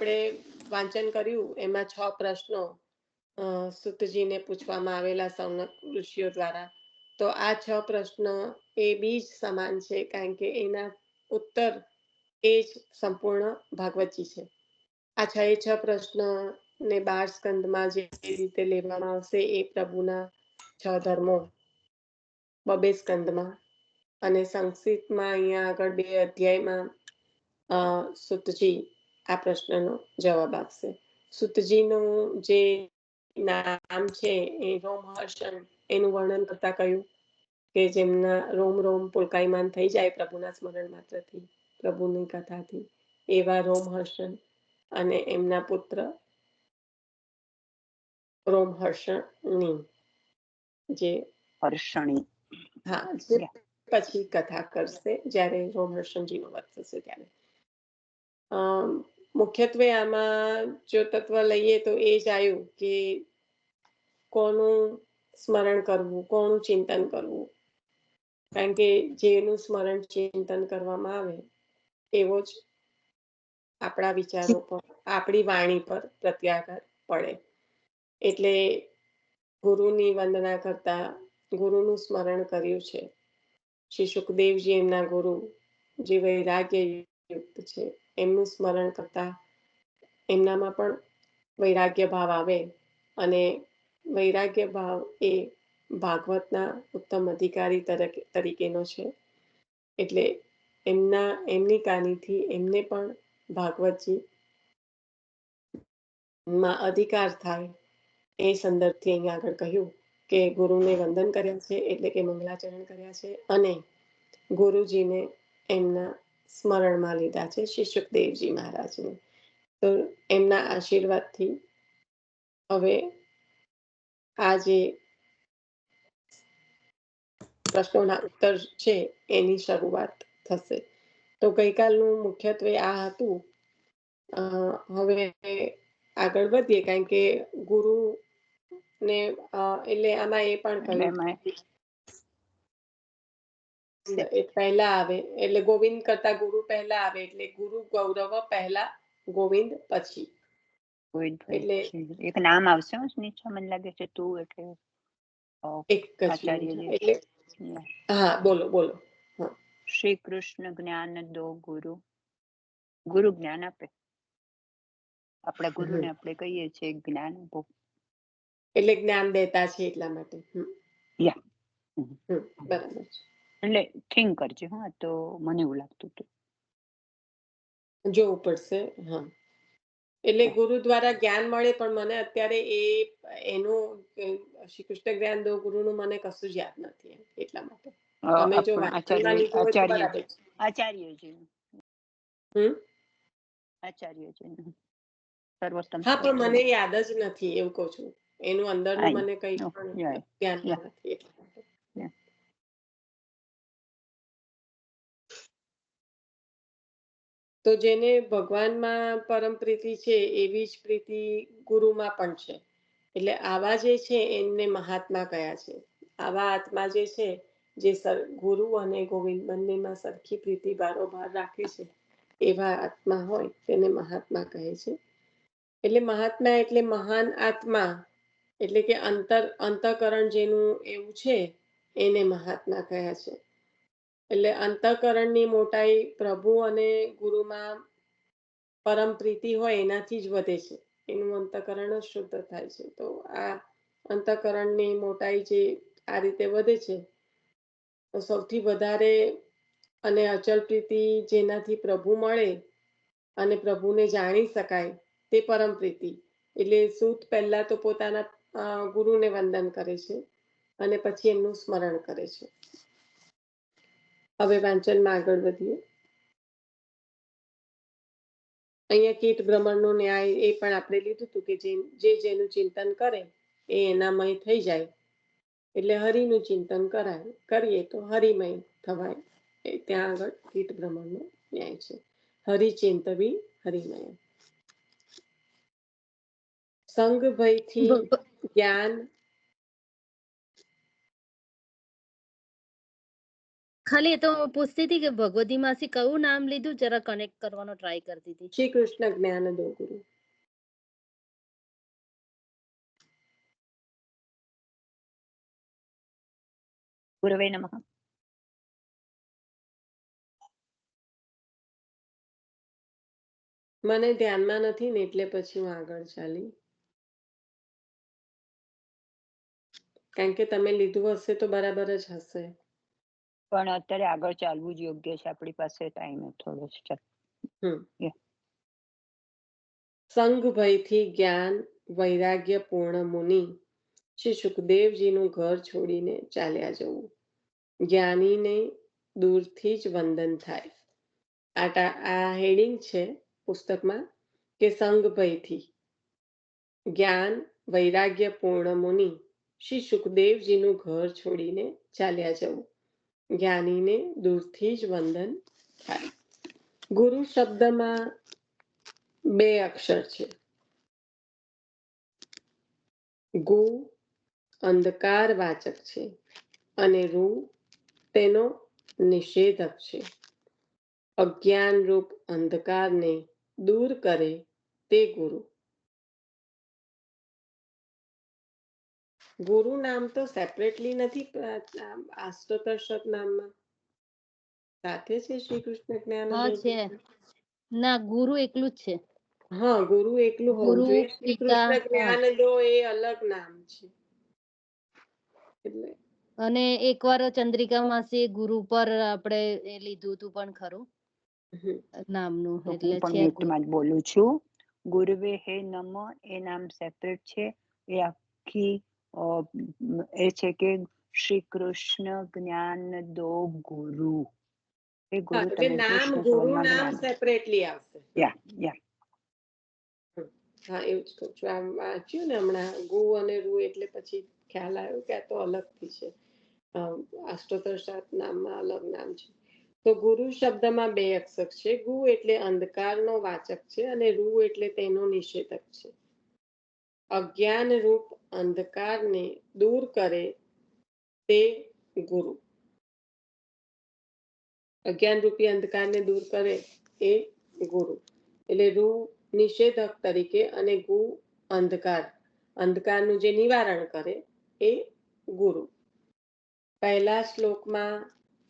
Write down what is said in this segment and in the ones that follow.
આપણે વાંચન કર્યું એમાં 6 પ્રશ્નો સુતજીને પૂછવામાં આવેલા સૌનક ઋષિઓ દ્વારા. તો આ 6 પ્રશ્ન એ બીજ સમાન છે, કારણ કે એના ઉત્તર એ જ સંપૂર્ણ ભાગવતજી છે. આ 6 પ્રશ્ન ને 12 સ્કંદમાં જે રીતે લેવામાં આવશે એ પ્રભુના 6 ધર્મો 2 સ્કંદમાં, અને સંક્ષિપ્તમાં અહીંયા આગળ 2 અધ્યાયમાં સુતજી આ પ્રશ્નનો જવાબ આપશે. સુતજીનું જે નામ છે એ રોમહર્ષણ, એનું વર્ણન કરતા કહ્યું કે જેમના રોમ રોમ પુલકાયમાન થઈ જાય પ્રભુના સ્મરણ માત્રથી, પ્રભુની કથાથી, એવા રોમહર્ષણ અને એમના પુત્ર રોમહર્ષણી, જે હર્ષણી, હા, જે પછી કથા કરશે જ્યારે રોમહર્ષણજીનો વધ થશે ત્યારે. મુખ્યત્વે આમાં જો તત્વ લઈએ તો એ જ આવ્યું કે કોનું સ્મરણ કરવું, કોનું ચિંતન કરવું, કારણ કે જેનું સ્મરણ ચિંતન કરવામાં આવે એવો જ આપણા વિચારો પર, આપણી વાણી પર પ્રત્યાઘાત પડે. એટલે ગુરુની વંદના કરતા ગુરુનું સ્મરણ કર્યું છે. શ્રી સુખદેવજી એમના ગુરુ, જે વૈરાગ્ય યુક્ત છે, એમનું સ્મરણ કરતા એમનામાં પણ વૈરાગ્ય ભાવ આવે, અને વૈરાગ્ય ભાવ એ ભાગવતના ઉત્તમ અધિકારી તરીકેનો છે. એટલે એમની કાનીથી એમને પણ ભાગવતજી માં અધિકાર થાય એ સંદર્ભથી અહીંયા આગળ કહ્યું કે ગુરુને વંદન કર્યા છે, એટલે કે મંગલાચરણ કર્યા છે, અને ગુરુજીને એમના સ્મરણમાં લીધા છે, શ્રી સુખદેવજી મહારાજને. તો એમના આશીર્વાદથી હવે આ જે પ્રશ્નોના ઉત્તર છે એની શરૂઆત થશે. તો ગઈકાલનું મુખ્યત્વે આ હતું. હવે આગળ વધીએ, કારણ કે ગુરુ ને એટલે આમાં એ પણ કહ્યું પહેલા આવે, એટલે ગોવિંદ કરતા ગુરુ પહેલા આવે, એટલે ગુરુ ગૌરવ પહેલા, ગોવિંદ પછી. એટલે એક નામ આવશે નીચે, મને લાગે છે તું એટલે એક એટલે હા, બોલો બોલો. શ્રી કૃષ્ણ જ્ઞાન દો ગુરુ, ગુરુ જ્ઞાન આપે. આપણા ગુરુને આપણે કહીએ છીએ જ્ઞાન આપો, એટલે જ્ઞાન દેતા છે એટલા માટે. બરાબર છે. એટલે થિંક કરજે. હા, તો મને એવું લાગતું હતું, જોવું પડશે. હા, એટલે ગુરુ દ્વારા જ્ઞાન મળે, પણ મને અત્યારે એનું શ્રી કૃષ્ણ જ્ઞાન દો ગુરુનું મને કશું જ યાદ નથી, એટલા માટે. તમે જો હા, પણ મને યાદ જ નથી, એવું કહું છું. એનું અંદરનું મને કઈ પણ ધ્યાનમાં નથી. તો જેને ભગવાનમાં પરમ પ્રીતિ છે એવી જ પ્રીતિ ગુરુમાં પણ છે. એટલે આવા જે છે એમને મહાત્મા કયા છે. આવા આત્મા જે છે, જે ગુરુ અને ગોવિંદ બંનેમાં સરખી પ્રીતિ બારોબાર રાખે છે, એવા આત્મા હોય તેને મહાત્મા કહે છે. એટલે મહાત્મા એટલે મહાન આત્મા, એટલે કે અંતઃકરણ જેનું એવું છે એને મહાત્મા કહ્યા છે. એટલે અંતઃકરણની મોટાઈ પ્રભુ અને ગુરુમાં પરમ પ્રીતિ હોય એનાથી જ વધે છે. એનું અંતઃકરણ જ શુદ્ધ થાય છે. તો આ અંતઃકરણની મોટાઈ જે આ રીતે વધે છે, તો સૌથી વધારે અને અચલ પ્રીતિ જેનાથી પ્રભુ મળે અને પ્રભુને જાણી શકાય તે પરમ પ્રીતિ. એટલે સૂત પહેલા તો પોતાના ગુરુને વંદન કરે છે અને પછી એમનું સ્મરણ કરે છે. હવે વાંચનમાં આગળ વધીએ. અહીંયા કીટ ભ્રમણનો ન્યાય એ પણ આપણે લીધું હતું કે જેનું ચિંતન કરે એ એનામય થઈ જાય. એટલે હરિનું ચિંતન કરીએ તો હરિમય થવાય. ત્યાં આગળ કીટ ભ્રમણનો ન્યાય છે. હરિચિંતવી હરિમય. સંગ ભયથી જ્ઞાન ખાલી એ તો પૂછતી હતી કે ભગવતી માસી કયું નામ લીધું, જરા કનેક્ટ કરવાનો ટ્રાય કરતી હતી. શ્રી કૃષ્ણ જ્ઞાન દો ગુરુ. ગુરવે નમઃ. મને ધ્યાનમાં નથી ને એટલે પછી હું આગળ ચાલી, કારણ કે તમે લીધું હશે તો બરાબર જ હશે. પણ અત્યારે આગળ ચાલવું જ યોગ્ય છે, આપણી પાસે ટાઈમ થોડો છે. સંઘ ભયથી જ્ઞાન વૈરાગ્ય પૂર્ણ મુનિ શ્રી સુખદેવજીનું ઘર છોડીને ચાલ્યા જવું. જ્ઞાનીને દૂરથી જ વંદન થાય. આ હેડિંગ છે પુસ્તકમાં કે સંઘ ભયથી જ્ઞાન વૈરાગ્ય પૂર્ણ મુનિ શ્રી સુખદેવજીનું ઘર છોડીને ચાલ્યા જવું. જ્ઞાનીને દૂરથી જ વંદન થાય. ગુરુ શબ્દમાં 2 અક્ષર છે. ગુ અંધકાર વાચક છે અને રૂ તેનો નિષેધક છે. અજ્ઞાન રૂપ અંધકારને દૂર કરે તે ગુરુ. ગુરુ નામ તો સેપરેટલી નથી, અષ્ટોત્તર નામમાં સાથે છે શ્રી કૃષ્ણ જ્ઞાન છે ના, ગુરુ એકલું જ છે. હા, ગુરુ એકલું હોવું જોઈએ. શ્રી કૃષ્ણ જ્ઞાન દો એ અલગ નામ છે. એટલે અને એકવાર ચંદ્રિકા માસી ગુરુ પર આપણે એ લીધું હતું પણ ખરું નામનું, એટલે હું પણ મ્યુટમાં જ બોલું છું. ગુરુવે હે નમ એ નામ સેપરેટ છે. એ આખી એ છે કે શ્રી કૃષ્ણ જ્ઞાન દો ગુરુ. એ ગુરુ તમે નામ ગુરુ નામ સેપરેટલી આવશે. હા, એવું જ કહું છું. આમ વાંચ્યું ને હમણાં ગુ અને રૂ એટલે પછી ખ્યાલ આવ્યો કે આ તો અલગથી છે. અષ્ટોત્તર નામમાં અલગ નામ છે. તો ગુરુ શબ્દમાં 2 અક્ષર છે. ગુ એટલે અંધકારનો વાચક છે અને રૂ એટલે તેનો નિષેધક છે. અજ્ઞાન રૂપ અંધકારને દૂર કરે તે ગુરુ. અજ્ઞાન રૂપી અંધકારને દૂર કરે એ ગુરુ. એટલે રૂ નિષેધક તરીકે અને ગુ અંધકારનું જે નિવારણ કરે એ ગુરુ. પહેલા શ્લોકમાં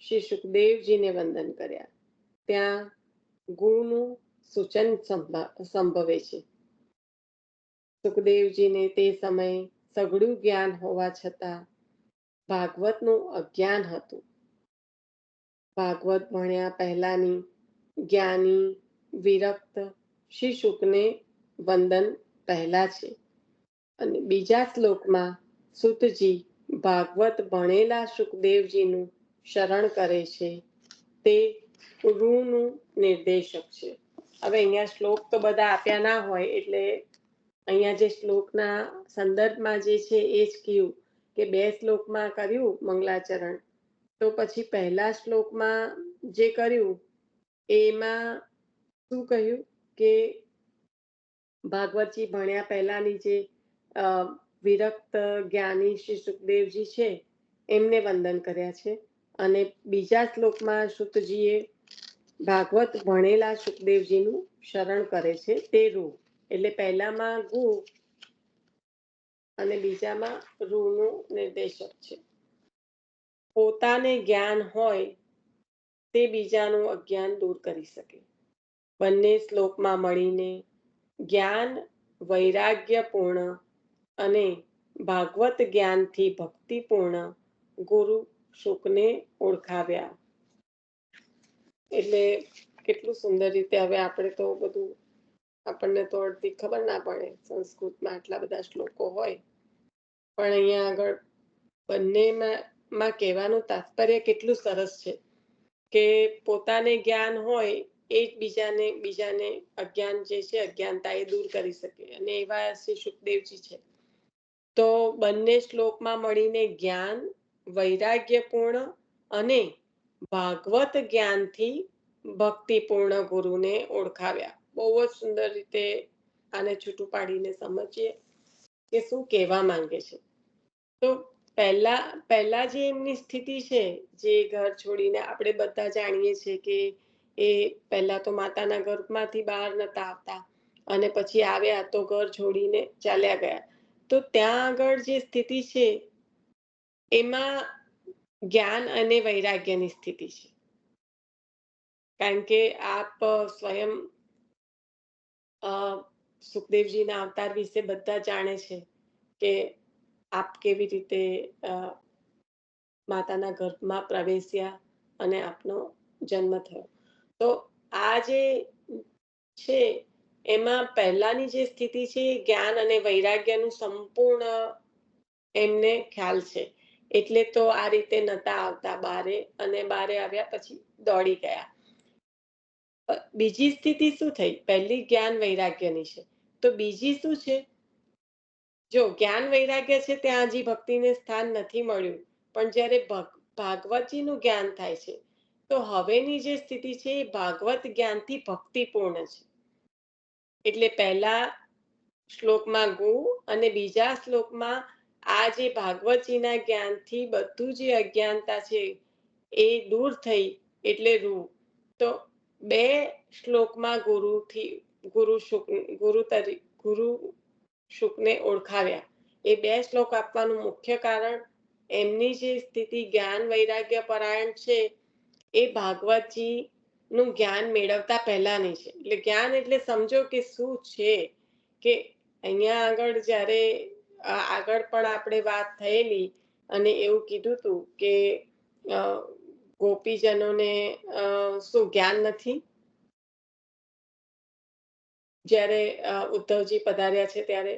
શ્રી સુખદેવજીને વંદન કર્યા. ત્યાં ગુરુનું સૂચન સંભવે છે. સુખદેવજીને તે સમયે સઘળું જ્ઞાન હોવા છતાં ભાગવતનું અજ્ઞાન હતું. ભાગવત ભણ્યા પહેલાની જ્ઞાની વિરક્ત શ્રી શુકને વંદન પહેલા છે. અને બીજા શ્લોકમાં સુતજી ભાગવત ભણેલા સુખદેવજીનું શરણ કરે છે. તે ગુરુનું નિર્દેશક છે. હવે અહીંયા શ્લોક તો બધા આપ્યા ના હોય એટલે અહીંયા જે શ્લોકના સંદર્ભમાં જે છે એ જ કહ્યું કે 2 શ્લોકમાં કર્યું મંગલાચરણ, તો પછી પહેલા શ્લોકમાં જે કર્યું એમાં શું કહ્યું કે ભાગવતજી ભણ્યા પહેલાની જે વિરક્ત જ્ઞાની શ્રી સુખદેવજી છે એમને વંદન કર્યા છે. અને બીજા શ્લોકમાં સુતજીએ ભાગવત ભણેલા સુખદેવજીનું શરણ કરે છે તે રૂ. એટલે પહેલામાં ગુ અને બીજામાં રૂનું નિર્દેશક છે. પોતાને જ્ઞાન હોય તે બીજાનું અજ્ઞાન દૂર કરી શકે. બંને શ્લોકમાં મળીને જ્ઞાન વૈરાગ્યપૂર્ણ અને ભાગવત જ્ઞાનથી ભક્તિપૂર્ણ ગુરુ શુકને ઓળખાવ્યા. એટલે કેટલું સુંદર રીતે, હવે આપણે તો બધું આપણને તો અડધી ખબર ના પડે, સંસ્કૃતમાં આટલા બધા શ્લોકો હોય, પણ અહીંયા આગળ બંનેમાં કહેવાનું તાત્પર્ય કેટલું સરસ છે કે પોતાને જ્ઞાન હોય એ જ બીજાને અજ્ઞાન જે છે અજ્ઞાનતા એ દૂર કરી શકે. અને એવા શ્રી સુખદેવજી છે. તો બંને શ્લોકમાં મળીને જ્ઞાન વૈરાગ્યપૂર્ણ અને ભાગવત જ્ઞાનથી ભક્તિપૂર્ણ ગુરુને ઓળખાવ્યા. બહુ જ સુંદર રીતે આને છૂટું પાડીને સમજીએ કે શું કહેવા માંગે છે. તો પહેલા જે એમની સ્થિતિ છે, જે ઘર છોડીને આપણે બધા જાણીએ છીએ કે એ પહેલા તો માતાના ગર્ભમાંથી બહાર નતા આવતા અને પછી આવ્યા તો ઘર છોડીને ચાલ્યા ગયા. તો ત્યાં આગળ જે સ્થિતિ છે એમાં જ્ઞાન અને વૈરાગ્યની સ્થિતિ છે. કારણ કે આપ સ્વયં સુખદેવજીના અવતાર વિશે બધા જાણે છે કે આપ કેવી રીતે માતાના ગર્ભમાં પ્રવેશ્યા અને આપનો જન્મ થયો. તો આ જે છે એમાં પહેલાની જે સ્થિતિ છે એ જ્ઞાન અને વૈરાગ્યનું સંપૂર્ણ એમને ખ્યાલ છે. એટલે તો આ રીતે નતા આવતા બારે, અને બારે આવ્યા પછી દોડી ગયા. બીજી સ્થિતિ શું થઈ? પહેલી જ્ઞાન વૈરાગ્યની છે. તો બીજી શું છે? જો જ્ઞાન વૈરાગ્ય છે ત્યાં હજી ભક્તિને સ્થાન નથી મળ્યું, પણ જ્યારે ભાગવતજીનું જ્ઞાન થાય છે તો હવેની જે સ્થિતિ છે એ ભાગવત જ્ઞાનથી ભક્તિપૂર્ણ છે. એટલે પહેલા શ્લોકમાં ગુ અને બીજા શ્લોકમાં આ જે ભાગવતજીના જ્ઞાનથી બધું જે અજ્ઞાનતા છે એ દૂર થઈ એટલે રૂ. તો બે શ્લોકમાં ગુરુ શુકને ઓળખાવ્યા. એ બે શ્લોક આપવાનું મુખ્ય કારણ એમની જે સ્થિતિ જ્ઞાન વૈરાગ્ય પરાયણ છે એ ભાગવતજી નું જ્ઞાન મેળવતા પહેલાની છે. એટલે જ્ઞાન એટલે સમજો કે શું છે, કે અહીંયા આગળ જ્યારે આગળ પણ આપણે વાત થયેલી અને એવું કીધું હતું કે ગોપીજનોને શું જ્ઞાન નથી? જ્યારે ઉદ્ધવજી પધાર્યા છે ત્યારે.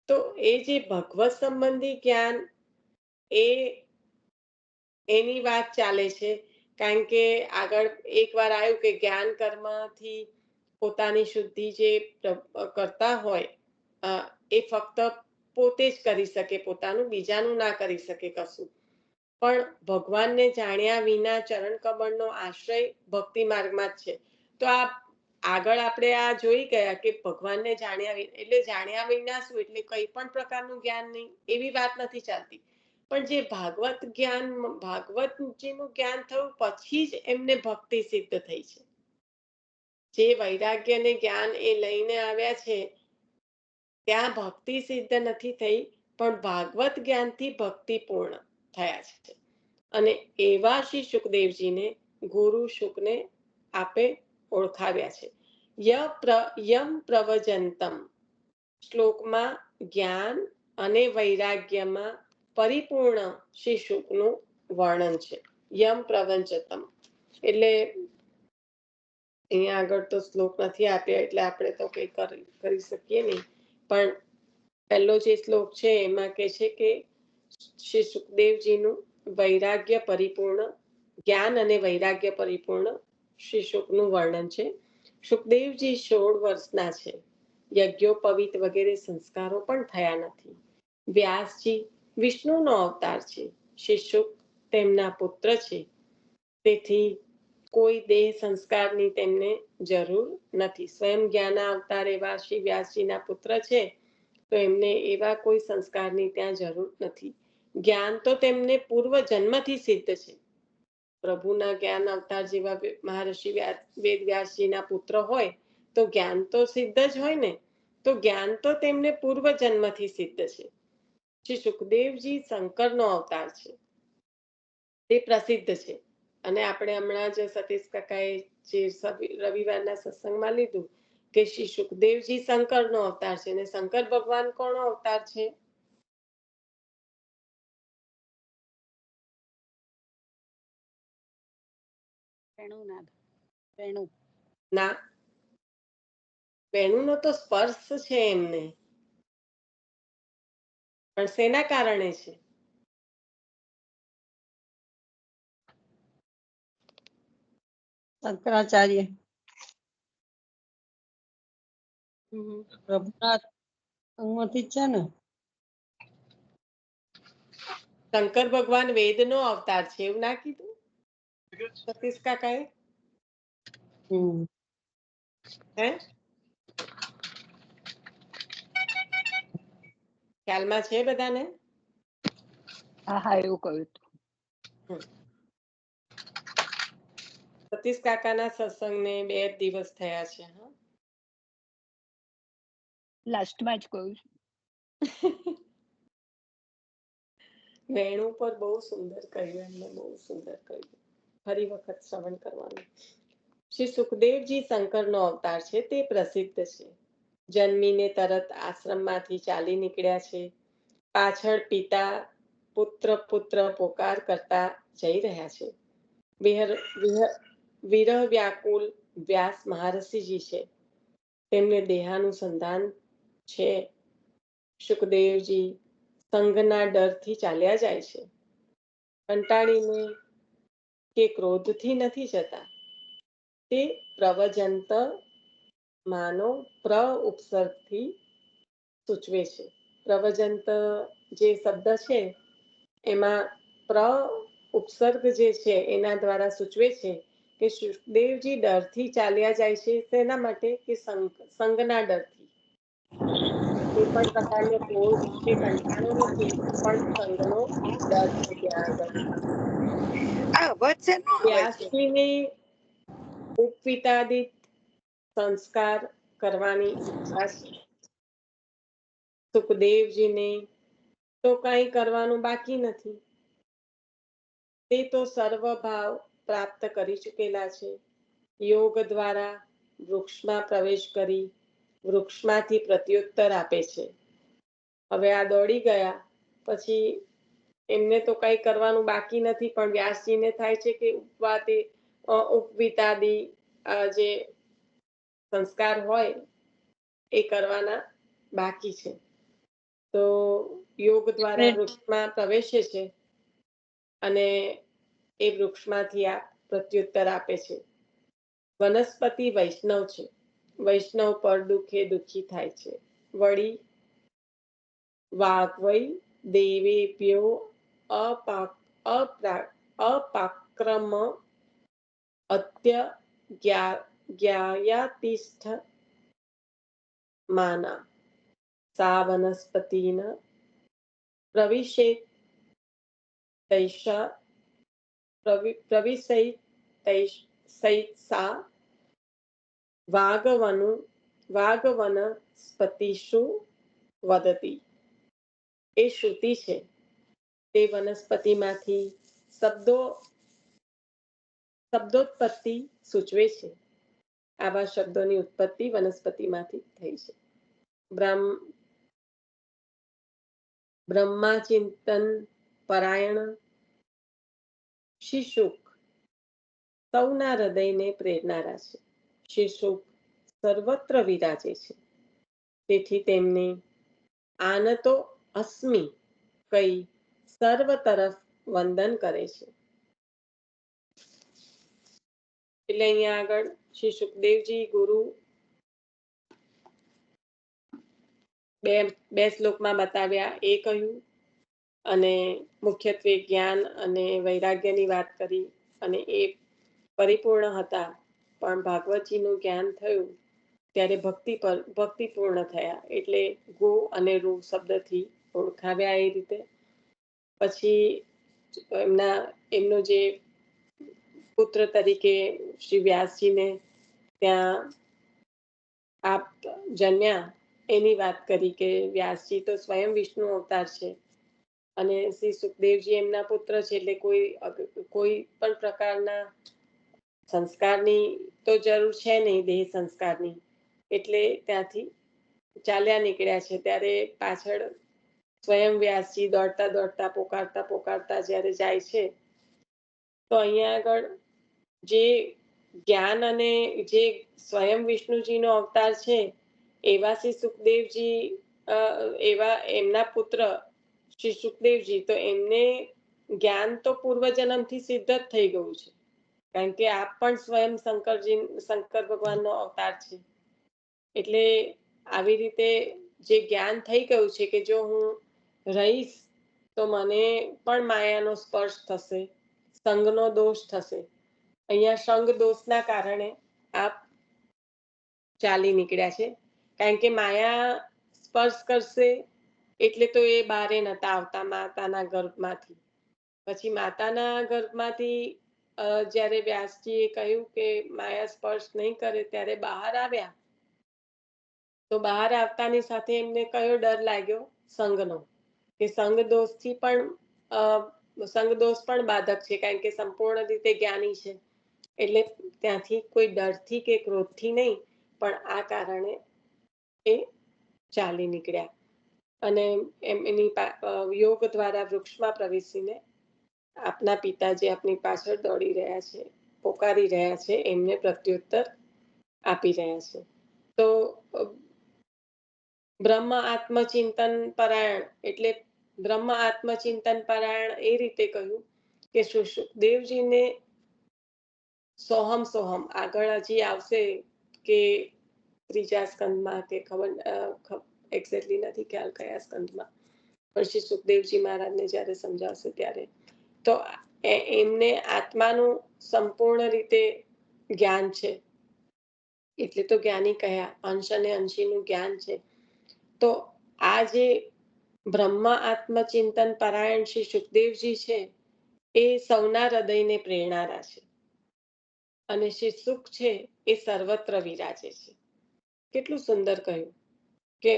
તો એ જે ભગવત સંબંધી જ્ઞાન એની વાત ચાલે છે. કારણ કે આગળ એકવાર આવ્યું કે જ્ઞાન કર્મથી પોતાની શુદ્ધિ જે કરતા હોય એ ફક્ત પોતે જ કરી શકે, પોતાનું, બીજાનું ના કરી શકે કશું. પણ ભગવાનને જાણ્યા વિના ચરણ કમળનો આશ્રય ભક્તિ માર્ગમાં જ છે. તો આ આગળ આપણે આ જોઈ ગયા કે ભગવાનને જાણ્યા વિના, એટલે જાણ્યા વિના શું, એટલે કઈ પણ પ્રકારનું જ્ઞાન નહીં એવી વાત નથી ચાલતી. પણ જે ભાગવતજીનું જ્ઞાન થયું પછી જ એમને ભક્તિ સિદ્ધ થઈ છે. જે વૈરાગ્ય ને જ્ઞાન એ લઈને આવ્યા છે ત્યાં ભક્તિ સિદ્ધ નથી થઈ, પણ ભાગવત જ્ઞાનથી ભક્તિ પૂર્ણ થયા છે. અને એવા શ્રી સુખદેવજીને ગુરુ શુકને આપે ઓળખાવ્યા છે. યમ પ્રવજંતમ શ્લોકમાં જ્ઞાન અને વૈરાગ્યમાં પરિપૂર્ણ શ્રી શુકનું વર્ણન છે. યમ પ્રવંચતમ એટલે અહીંયા આગળ તો શ્લોક નથી આપ્યા એટલે આપણે તો કઈ કરી શકીએ નહીં. પણ પહેલો જે શ્લોક છે એમાં કે છે કે શ્રી સુખદેવજીનું વૈરાગ્ય પરિપૂર્ણ, જ્ઞાન અને વૈરાગ્ય પરિપૂર્ણ શ્રી શુકનું વર્ણન છે. સુખદેવજી 16 વર્ષના છે. યજ્ઞોપવિત વગેરે સંસ્કારો પણ થયા નથી. વ્યાસજી વિષ્ણુનો અવતાર છે. શ્રી શુક તેમના પુત્ર છે. તેથી કોઈ દેહ સંસ્કારની તેમને જરૂર નથી. સ્વયં જ્ઞાન અવતાર એવા શ્રી વ્યાસજીના પુત્ર છે તો એમને એવા કોઈ સંસ્કારની ત્યાં જરૂર નથી. જ્ઞાન તો તેમને પૂર્વ જન્મથી સિદ્ધ છે. પ્રભુના જ્ઞાન અવતાર જેવા મહર્ષિ વેદ વ્યાસજીના પુત્ર હોય તો જ્ઞાન તો સિદ્ધ જ હોય ને. તો જ્ઞાન તો તેમને પૂર્વ જન્મથી સિદ્ધ છે. શ્રી સુખદેવજી શંકરનો અવતાર છે, તે પ્રસિદ્ધ છે. અને આપણે હમણાં જ સતીશ કાકાએ જે રવિવારના સત્સંગમાં લીધું કે શ્રી સુખદેવજી શંકરનો અવતાર છે. અને શંકર ભગવાન કોનો અવતાર છે? ના, વેણુનો તો સ્પર્શ છે એમને, પણ શેના કારણે છે? શંકરાચાર્ય પ્રભુના અંગમાંથી જ છે ને. શંકર ભગવાન વેદનો અવતાર છે એવું ના કીધું સતીશ કાકાએ? હે, ખ્યાલમાં છે બધાને? હા એવું કહ્યું હતું. સતીશ કાકાના સત્સંગને 2 દિવસ થયા છે. લાસ્ટમાં જ કહ્યું. વેણુ પર બહુ સુંદર કહ્યું, એમને બહુ સુંદર કહ્યું. ફરી વખત શ્રવણ કરવાનું. શ્રી સુખદેવજી શંકરનો અવતાર છે, તે પ્રસિદ્ધ છે. જન્મીને તરત આશ્રમમાંથી ચાલી નીકળ્યા છે. પાછળ પિતા પુત્ર પુત્ર પોકાર કરતા જઈ રહ્યા છે. વિરહ વ્યાકુલ વ્યાસ મહર્ષિજી છે. તેમને દેહાનુસંધાન છે. સુખદેવજી સંઘના ડરથી ચાલ્યા જાય છે. કંટાળીને કે ક્રોધથી નથી જતા. તે પ્રવજંત માનો ઉપસર્ગથી સૂચવે છે. પ્રવજંત જે શબ્દ છે એમાં ઉપસર્ગ જે છે એના દ્વારા સૂચવે છે કે સુખદેવજી ડરથી ચાલ્યા જાય છે. તેના માટે કે સંઘના ડરથી. કોઈ પણ પ્રકારનો ક્રોધ કે કંટાળો નથી, પણ સંઘનો ડર છે ત્યાં આગળ. વ્યાસજીને ઉપવિતાદિત સંસ્કાર કરવાની ઈચ્છા છે. સુખદેવજીને તો કંઈ કરવાનું બાકી નથી. તે તો સર્વભાવ પ્રાપ્ત કરી ચૂકેલા છે. યોગ દ્વારા વૃક્ષમાં પ્રવેશ કરી વૃક્ષમાંથી પ્રત્યુત્તર આપે છે. હવે આ દોડી ગયા પછી એમને તો કંઈ કરવાનું બાકી નથી, પણ વ્યાસજીને થાય છે કે ઉપવિતાદી જે સંસ્કાર હોય એ કરવાના બાકી છે. તો યોગ દ્વારા વૃક્ષમાં પ્રવેશે છે અને એ વૃક્ષમાંથી આ પ્રત્યુત્તર આપે છે. વનસ્પતિ વૈષ્ણવ છે. વૈષ્ણવ પર દુઃખે દુઃખી થાય છે. વળી વાગ્વૈ દેવેભ્યો અપાક્રમ અત્ય જ્ઞાયાતિષ્ઠ માના સા વનસ્પતિન પ્રવિશેત સા વાગવનસ્પતિષુ વદતી. એ શ્રુતિ છે. તે વનસ્પતિમાંથી શબ્દોત્પત્તિ સૂચવે છે. આવા શબ્દોની ઉત્પત્તિ વનસ્પતિમાંથી થઈ છે. બ્રહ્માચિંતન પરાયણ શ્રી શુક સૌના હૃદયને પ્રેરનારા છે. શ્રી શુક સર્વત્ર વિરાજે છે. તેથી તેમને આનતો અસ્મિ કઈ સર્વ તરફ વંદન કરે છે. એટલે અહીંયા આગળ શ્રી સુખદેવજી ગુરુ બે શ્લોકમાં બતાવ્યા એ કહ્યું, અને મુખ્યત્વે જ્ઞાન અને વૈરાગ્યની વાત કરી, અને એ પરિપૂર્ણ હતા. પણ ભાગવતજીનું જ્ઞાન થયું ત્યારે ભક્તિપૂર્ણ થયા, એટલે ગો અને રૂ શબ્દથી ઓળખાવ્યા. એ રીતે પછી એમનો જે પુત્ર તરીકે શ્રી વ્યાસજીને ત્યાં આપ જન્મ્યા એની વાત કરી કે વ્યાસજી તો સ્વયં વિષ્ણુ અવતાર છે અને શ્રી સુખદેવજી એમના પુત્ર છે. એટલે કોઈ પણ પ્રકારના સંસ્કારની તો જરૂર છે નહીં, દેહ સંસ્કારની. એટલે ત્યાંથી ચાલ્યા નીકળ્યા છે. ત્યારે પાછળ સ્વયં વ્યાસજી દોડતા દોડતા પોકારતા જ્યારે જાય છે, તો અહીંયા આગળ જે જ્ઞાન અને જે સ્વયં વિષ્ણુજીનો અવતાર છે એવા શ્રી સુખદેવજી, એવા એમના પુત્ર શ્રી સુખદેવજી, તો એમને જ્ઞાન તો પૂર્વજન્મથી સિદ્ધ જ થઈ ગયું છે. કારણ કે આપ પણ સ્વયં શંકર ભગવાનનો અવતાર છે. એટલે આવી રીતે જે જ્ઞાન થઈ ગયું છે કે જો હું રહીશ તો મને પણ માયાનો સ્પર્શ થશે, સંગનો દોષ થશે. અહીંયા સંગ દોષના કારણે આપ ચાલી નીકળ્યા છે. કારણ કે માયા સ્પર્શ કરશે એટલે તો એ બારે નતા આવતા માતાના ગર્ભમાંથી. પછી માતાના ગર્ભમાંથી જ્યારે વ્યાસજીએ કહ્યું કે માયા સ્પર્શ નહીં કરે ત્યારે બહાર આવ્યા. તો બહાર આવતાની સાથે એમને કયો ડર લાગ્યો? સંગનો, કે સંગ દોષથી પણ સંગ દોષ પણ બાધક છે, કારણ કે સંપૂર્ણ રીતે જ્ઞાની છે. એટલે ત્યાંથી કોઈ ડરથી કે ક્રોધથી નહીં, પણ આ કારણે એ ચાલી નીકળ્યા અને એની યોગ દ્વારા વૃક્ષમાં પ્રવેશીને આપના પિતાજી આપની પાછળ દોડી રહ્યા છે, પોકારી રહ્યા છે, એમને પ્રત્યુત્તર આપી રહ્યા છે. તો બ્રહ્મ આત્મચિંતન પરાયણ એટલે બ્રહ્મ આત્મચિંતન પરાયણ એ રીતે કહ્યું કે સુખદેવજીને સોહમ સોહમ આગળ હજી આવશે કે ત્રીજા સ્કંદમાં કે ખબર એક્ઝેક્ટલી નથી ખ્યાલ કયા સ્કંદમાં, પણ શ્રી સુખદેવજી મહારાજને જ્યારે સમજાવશે ત્યારે તો એમને આત્માનું સંપૂર્ણ રીતે જ્ઞાન છે, એટલે તો જ્ઞાની કહ્યા, અંશ અને અંશીનું જ્ઞાન છે. તો આ જે બ્રહ્મ આત્મચિંતન પરાયણ શ્રી સુખદેવજી છે એ સૌના હૃદયને પ્રેરણારા છે અને શ્રી સુખ છે એ સર્વત્ર વિરાજે છે. કેટલું સુંદર કહ્યું કે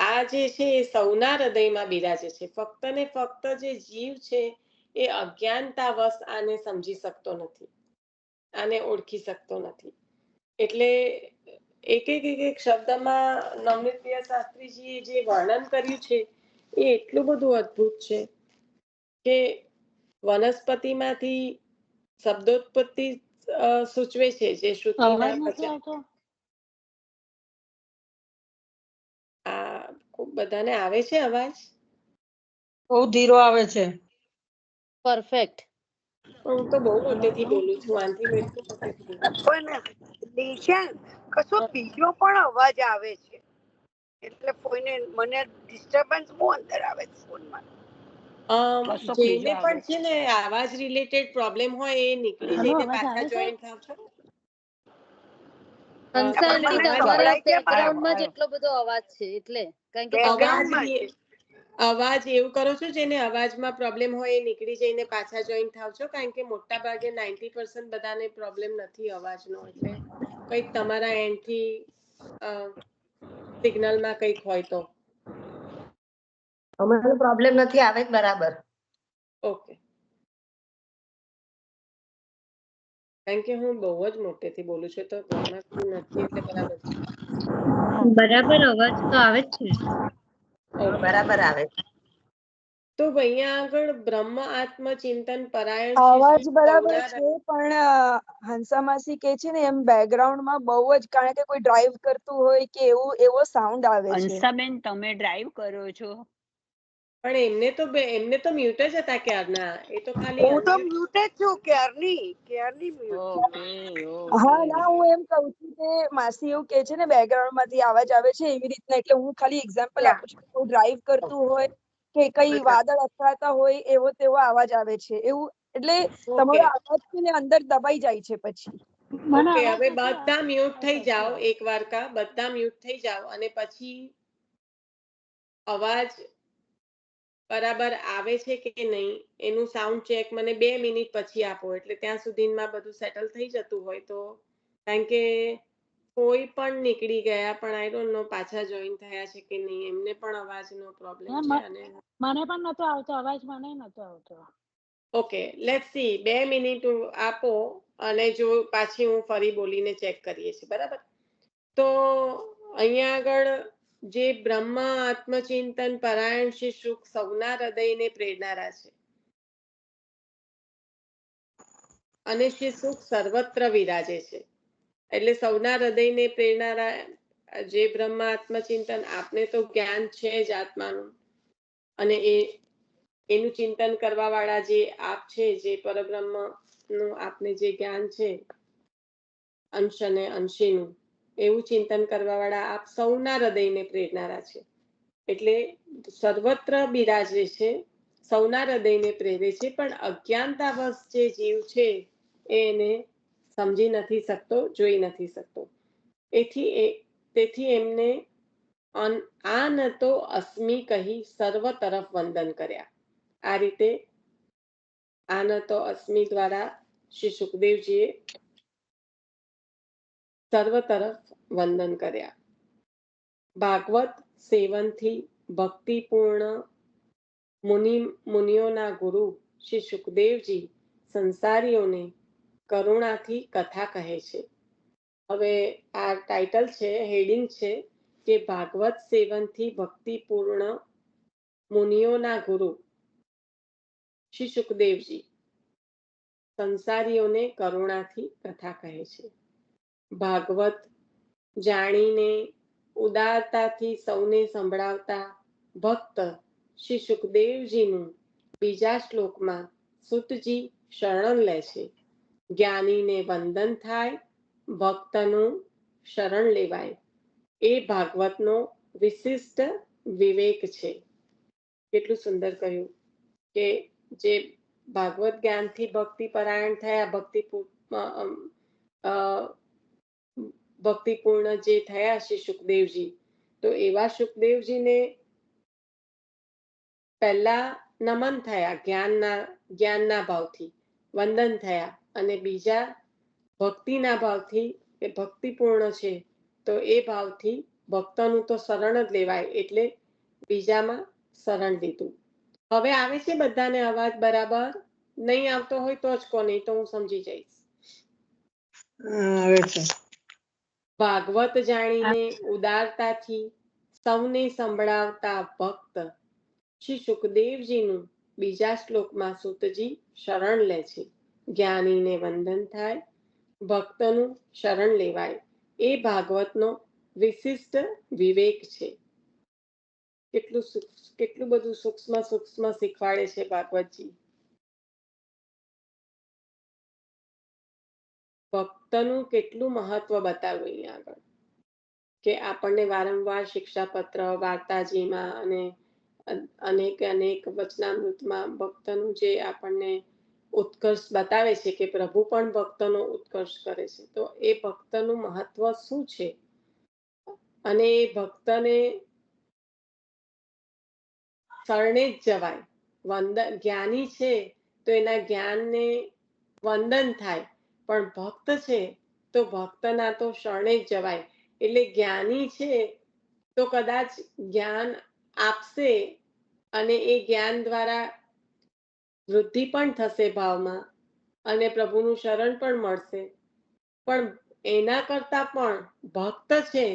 આ જે છે એ સૌના હૃદયમાં બિરાજે છે. ફક્ત ને ફક્ત જે જીવ છે એ અજ્ઞાનતાવશ આને સમજી શકતો નથી, આને ઓળખી શકતો નથી. એટલે એક એક શબ્દમાં નવનીતપ્રિય શાસ્ત્રીજીએ જે વર્ણન કર્યું છે એ એટલું બધું અદ્ભુત છે કે વનસ્પતિમાંથી શબ્દોત્પત્તિ સૂચવે છે, જે શ્રુતિના વચન. આ બધાને આવે છે અવાજ? બહુ ધીરો આવે છે. પરફેક્ટ. હું તો બહુ મોટેથી બોલું છું, આનથી હું એટલું મોટેથી બોલું છું. પણ નિશાન કશો બીજો પણ અવાજ આવે છે, એટલે કોઈને મને ડિસ્ટર્બન્સ બહુ અંદર આવે છે ફોનમાં. જેને પણ છે ને આવાજ રિલેટેડ પ્રોબ્લેમ હોય એ નીકળી જઈને પાછા જોઈન થાવ છો. હંસાઆંટી, તમારા બેકગ્રાઉન્ડમાં જ એટલો બધો અવાજ છે એટલે, કારણ કે અવાજ એવું કરો છો જેને અવાજમાં પ્રોબ્લેમ હોય એ નીકળી જઈને પાછા જોઈન થાવ છો, કારણ કે મોટા ભાગે 90% બધાને પ્રોબ્લેમ નથી અવાજનો. એટલે કંઈક તમારા એન્ડથી સિગ્નલમાં કંઈક હોય તો. અમારો પ્રોબ્લેમ નથી, આવે બરાબર. ઓકે, કારણ કે હું બહુ જ મોટેથી બોલું છું તો ઘરમાં નથી એટલે બરાબર છે. બરાબર અવાજ તો આવે જ છે. બરાબર આવે. તો અહીંયા આગળ બ્રહ્મ આત્મચિંતન પરાયણ અવાજ બરાબર છે, પણ હંસા માસી કે છે ને એમ બેકગ્રાઉન્ડમાં બહુ જ, કારણ કે કોઈ ડ્રાઈવ કરતું હોય કે એવો સાઉન્ડ આવે છે. હંસાબેન, તમે ડ્રાઈવ કરો છો? પણ એમને તો મ્યુટ જ હતા ક્યારના. એ તો ખાલી હું તો મ્યુટ જ છું ક્યારની મ્યુટ. હા ના, હું એમ કહું છું કે માસી એવું કે છે ને બેકગ્રાઉન્ડ માંથી અવાજ આવે છે એવી રીતના, એટલે હું ખાલી એક્ઝામ્પલ આપું છું. કોઈ ડ્રાઈવ કરતું હોય કે કઈ વાદળ અથડાતા હોય એવો તેવો અવાજ આવે છે એવું, એટલે તમારો અવાજ છે ને અંદર દબાઈ જાય છે પછી. ઓકે, હવે બધા મ્યુટ થઈ જાઓ એક વાર કા, બધા મ્યુટ થઈ જાઓ અને પછી અવાજ બરાબર આવે છે કે નહીં એનું સાઉન્ડ ચેક મને 2 મિનિટ પછી આપો, એટલે ત્યાં સુધીમાં બધું સેટલ થઈ જતું હોય તો. કારણ કે કોઈ પણ નીકળી ગયા પણ આઈ ડોન્ટ નો પાછા જોઈન થયા છે કે નહીં, એમને પણ અવાજનો પ્રોબ્લેમ છે. અને મને પણ નતો આવતો અવાજ, મને નતો આવતો. ઓકે, લેટ્સ સી, 2 મિનિટ આપો અને જો પાછી હું ફરી બોલીને ચેક કરીએ છીએ, બરાબર? તો અહીંયા આગળ જે બ્રહ્મ આત્મચિંતન પરાયણ શ્રી સુખ સૌના હૃદયને પ્રેરણારા છે અને શ્રી સુખ સર્વત્ર વિરાજે છે. એટલે સૌના હૃદયને પ્રેરણારા જે બ્રહ્મ આત્મચિંતન, આપને તો જ્ઞાન છે જ આત્માનું, અને એનું ચિંતન કરવા વાળા જે આપ છે, જે પરબ્રહ્મ નું આપને જે જ્ઞાન છે અંશ અને અંશીનું, એવું ચિંતન કરવા વાળા આપ સૌના હૃદયને પ્રેરણારા છે. એટલે સર્વત્ર બિરાજે છે, સૌના હૃદયને પ્રેરે છે, પણ અજ્ઞાનતાવશ જે જીવ છે એને સમજી નથી શકતો, જોઈ નથી શકતો. તેથી એમને આ ન તો અસ્મિ કહી સર્વ તરફ વંદન કર્યા. આ રીતે આ ન તો અસ્મિ દ્વારા શ્રી સુખદેવજીએ સર્વ તરફ વંદન કર્યા. ભાગવત સેવનથી ભક્તિપૂર્ણ મુનિઓના ગુરુ શ્રી સુખદેવજી સંસારીઓને કરુણાથી કથા કહે છે. હવે આ ટાઇટલ છે, હેડિંગ છે કે ભાગવત સેવનથી ભક્તિપૂર્ણ મુનિઓના ગુરુ શ્રી સુખદેવજી સંસારીઓને કરુણાથી કથા કહે છે. ભાગવત જાણીને ઉદારતાથી સૌને સંભળાવતા ભક્ત શ્રી સુખદેવજીનું બીજા શ્લોકમાં સુતજી શરણ લે છે. જ્ઞાનીને વંદન થાય, ભક્તનું શરણ લેવાય, એ ભાગવતનો વિશિષ્ટ વિવેક છે. કેટલું સુંદર કહ્યું કે જે ભાગવત જ્ઞાનથી ભક્તિ પરાયણ થયા, ભક્તિપૂર્ણ જે થયા શ્રી સુખદેવજી, તો એવા સુખદેવજીને પહેલા નમન થયા, જ્ઞાનના ભાવથી વંદન થયા, અને બીજા ભક્તિના ભાવથી, એ ભક્તિપૂર્ણ છે તો એ ભાવથી ભક્તનું તો શરણ જ લેવાય, એટલે બીજામાં શરણ લીધું. હવે આવે છે બધાને અવાજ બરાબર? નહીં આવતો હોય તો જ કહો, નહીં તો હું સમજી જઈશ. આવે છે. ભાગવત જાણીને ઉદારતાથી સૌને સંભળાવતા ભક્ત શ્રી સુખદેવજીનું બીજા શ્લોકમાં સુતજી શરણ લે છે. જ્ઞાનીને વંદન થાય, ભક્તનું શરણ લેવાય, એ ભાગવતનો વિશિષ્ટ વિવેક છે. કેટલું બધું સૂક્ષ્મ શીખવાડે છે ભાગવતજી. ભક્તનું કેટલું મહત્વ બતાવ્યું અહીંયા આગળ, કે આપણને વારંવાર શિક્ષાપત્ર, વાર્તાજીમાં અને અનેક વચનામૃતમાં ભક્તનું જે આપણને ઉત્કર્ષ બતાવે છે કે પ્રભુ પણ ભક્તનો ઉત્કર્ષ કરે છે. તો એ ભક્તનું મહત્વ શું છે, અને એ ભક્તને શરણે જ જવાય. જ્ઞાની છે તો એના જ્ઞાનને વંદન થાય, પણ ભક્ત છે તો ભક્તના તો શરણે જ જવાય. એટલે જ્ઞાની છે તો કદાચ જ્ઞાન આપશે, અને એ જ્ઞાન દ્વારા વૃદ્ધિ પણ થશે ભાવમાં, અને પ્રભુનું શરણ પણ મળશે. પણ એના કરતા પણ ભક્ત છે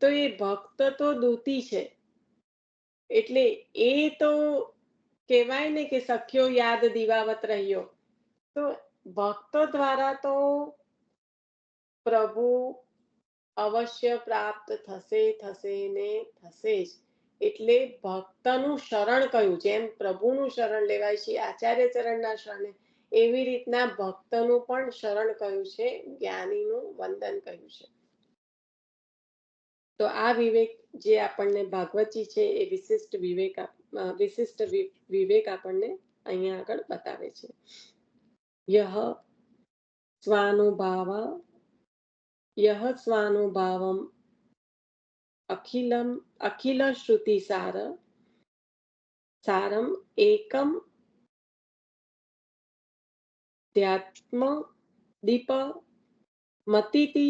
તો એ ભક્ત તો દૂતી છે. એટલે એ તો કહેવાય ને કે સખ્યો યાદ દીવાવત રહ્યો. તો ભક્તો દ્વારા તો પ્રભુ અવશ્ય પ્રાપ્ત થશે ને થશે જ. એટલે ભક્તનું શરણ કયું, જેમ પ્રભુનું શરણ લેવાય છે આચાર્ય ચરણના શરણે, એવી રીતના ભક્તનું પણ શરણ કયું છે, જ્ઞાનીનું વંદન કયું છે. તો આ વિવેક જે આપણને ભાગવતજી છે એ વિશિષ્ટ વિવેક આપણને અહીંયા આગળ બતાવે છે. યહ સ્વાનુભાવમ અખિલ શ્રુતિ સારમ એકમ ધ્યાત્મ દીપ મતિતિ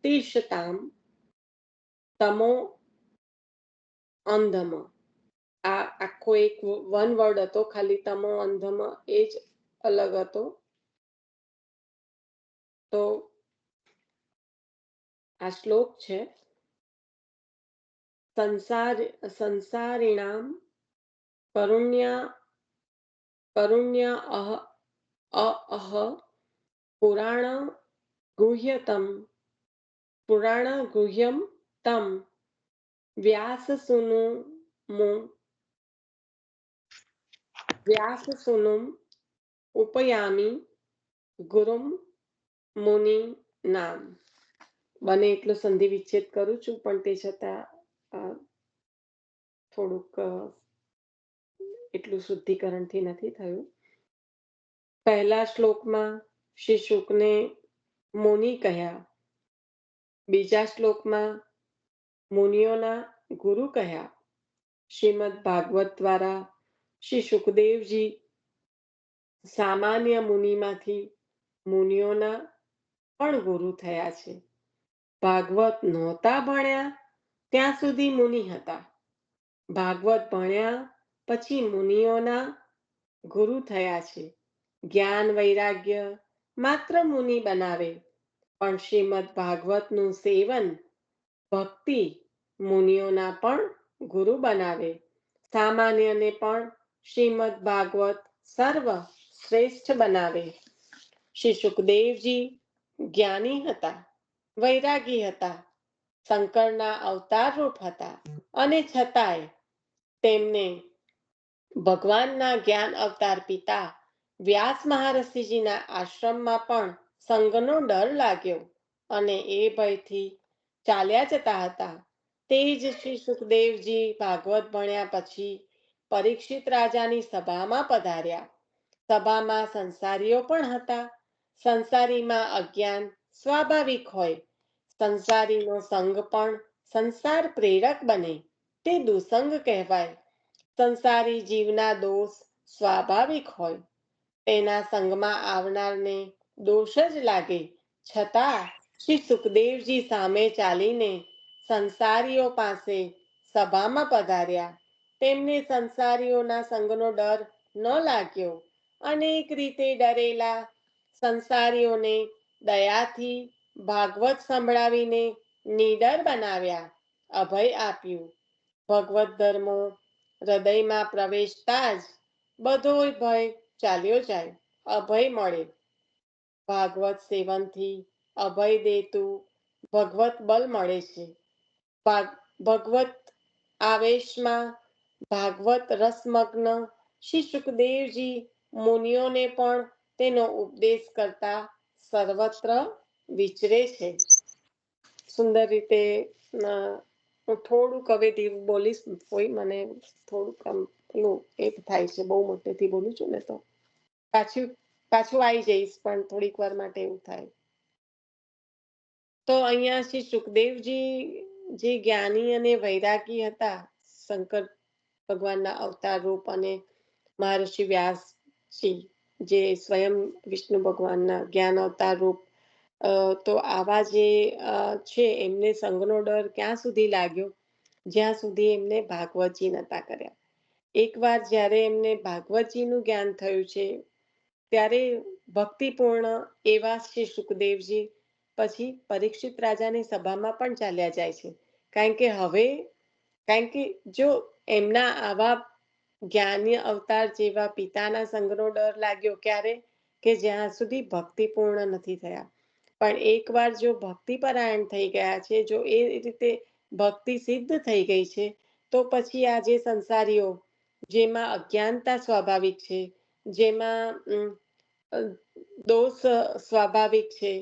તીર્ષતામ તમો અંધમ. આ આખો એક વન વર્ડ હતો, ખાલી તમો અંધમ એ જ અલગ હતો. તો આ શ્લોક છે, સંસારિણામ કરુણ્ય અહ પુરાણ ગુહ્યમ તમ વ્યાસસુનુમ ઉપયામી ગુરુમ મુનિ નામ. બને એટલો સંધિ વિચ્છેદ કરું છું, પણ તે છતાં થોડુંક એટલું શુદ્ધિકરણથી નથી થયું. પહેલા શ્લોકમાં શ્રી શુકને મુનિ કહ્યા, બીજા શ્લોકમાં મુનિઓના ગુરુ કહ્યા. શ્રીમદ ભાગવત દ્વારા શ્રી સુખદેવજી સામાન્ય મુનિમાંથી મુનિઓના પણ ગુરુ થયા છે. ભાગવત નહોતા ભણ્યા ત્યાં સુધી મુનિ હતા. ભાગવત ભણ્યા પછી મુનિઓના ગુરુ થયા છે. જ્ઞાન વૈરાગ્ય માત્ર મુનિ બનાવે, પણ શ્રીમદ ભાગવતનું સેવન ભક્તિ મુનિઓના પણ ગુરુ બનાવે. સામાન્યને પણ શ્રીમદ ભાગવત સર્વ શ્રેષ્ઠ બનાવે. શ્રી સુખદેવજી જ્ઞાની હતા, વૈરાગી હતા, શંકરના અવતાર રૂપ હતા, અને છતાંય તેમને ભગવાનના જ્ઞાન અવતાર પિતા વ્યાસ મહર્ષિજીના આશ્રમમાં પણ સંગનો ડર લાગ્યો અને એ ભયથી ચાલ્યા જતા હતા. તે જ શ્રી સુખદેવજી ભાગવત ભણ્યા પછી પરીક્ષિત રાજાની સભામાં પધાર્યા. સભામાં સંસારીઓ પણ હતા. સંસારીમાં અજ્ઞાન સ્વાભાવિક હોય. સંસારીનો સંગ પણ સંસાર પ્રેરક બને, તે દુસંગ કહેવાય. સંસારી જીવના દોષ સ્વાભાવિક હોય, તેના સંગમાં આવનારને દોષ જ લાગે. છતાં શ્રી સુખદેવજી સામે ચાલીને સંસારીઓ પાસે સભામાં પધાર્યા. તેમને સંસારીઓના સંગનો ડર ન લાગ્યો. અનેક રીતે ડરેલા સંસારીઓને દયાથી ભાગવત સંભળાવીને નીડર બનાવ્યા, અભય આપ્યું. ભગવત ધર્મો હૃદયમાં પ્રવેશતા જ બધો ભય ચાલ્યો જાય, અભય મળે. ભાગવત સેવનથી અભય દેતું ભગવત બલ મળે છે. ભગવત આવેશમાં ભાગવત રસમગ્ન શ્રી સુખદેવજી મુનિઓને પણ તેનો ઉપદેશ કરતા સર્વત્ર વિચરે છે. સુંદર રીતે હું થોડુંક હવે ધીરું બોલીશ. કોઈ મને થોડુંક પેલું એ થાય છે, બહુ મોટેથી બોલું છું ને તો પાછું આવી જઈશ, પણ થોડીક વાર માટે એવું થાય. તો અહીંયા શ્રી સુખદેવજી જે જ્ઞાની અને વૈરાગી હતા, શંકર ભગવાનના અવતાર રૂપ, અને મહર્ષિ વ્યાસજી જે સ્વયં વિષ્ણુ ભગવાનના જ્ઞાન અવતાર રૂપ, તો આવા જે છે એમને સંગનો ડર ક્યાં સુધી લાગ્યો, જ્યાં સુધી એમને ભાગવતજી નતા કર્યા. એકવાર જ્યારે એમને ભાગવતજીનું જ્ઞાન થયું છે, ત્યારે ભક્તિપૂર્ણ એવા શ્રી સુખદેવજી પછી પરીક્ષિત રાજાની સભામાં પણ ચાલ્યા જાય છે. કારણ કે જો એમના આવા જ્ઞાની અવતાર જેવા પિતાના સંગનો ડર લાગ્યો ક્યારે, કે જ્યાં સુધી ભક્તિપૂર્ણ નથી થયા. પણ એકવાર જો ભક્તિપરાયણ થઈ ગયા છે, જો એ રીતે ભક્તિ સિદ્ધ થઈ ગઈ છે, તો પછી આ જે સંસારીઓ જેમાં અજ્ઞાનતા સ્વાભાવિક છે, જેમાં દોષ સ્વાભાવિક છે,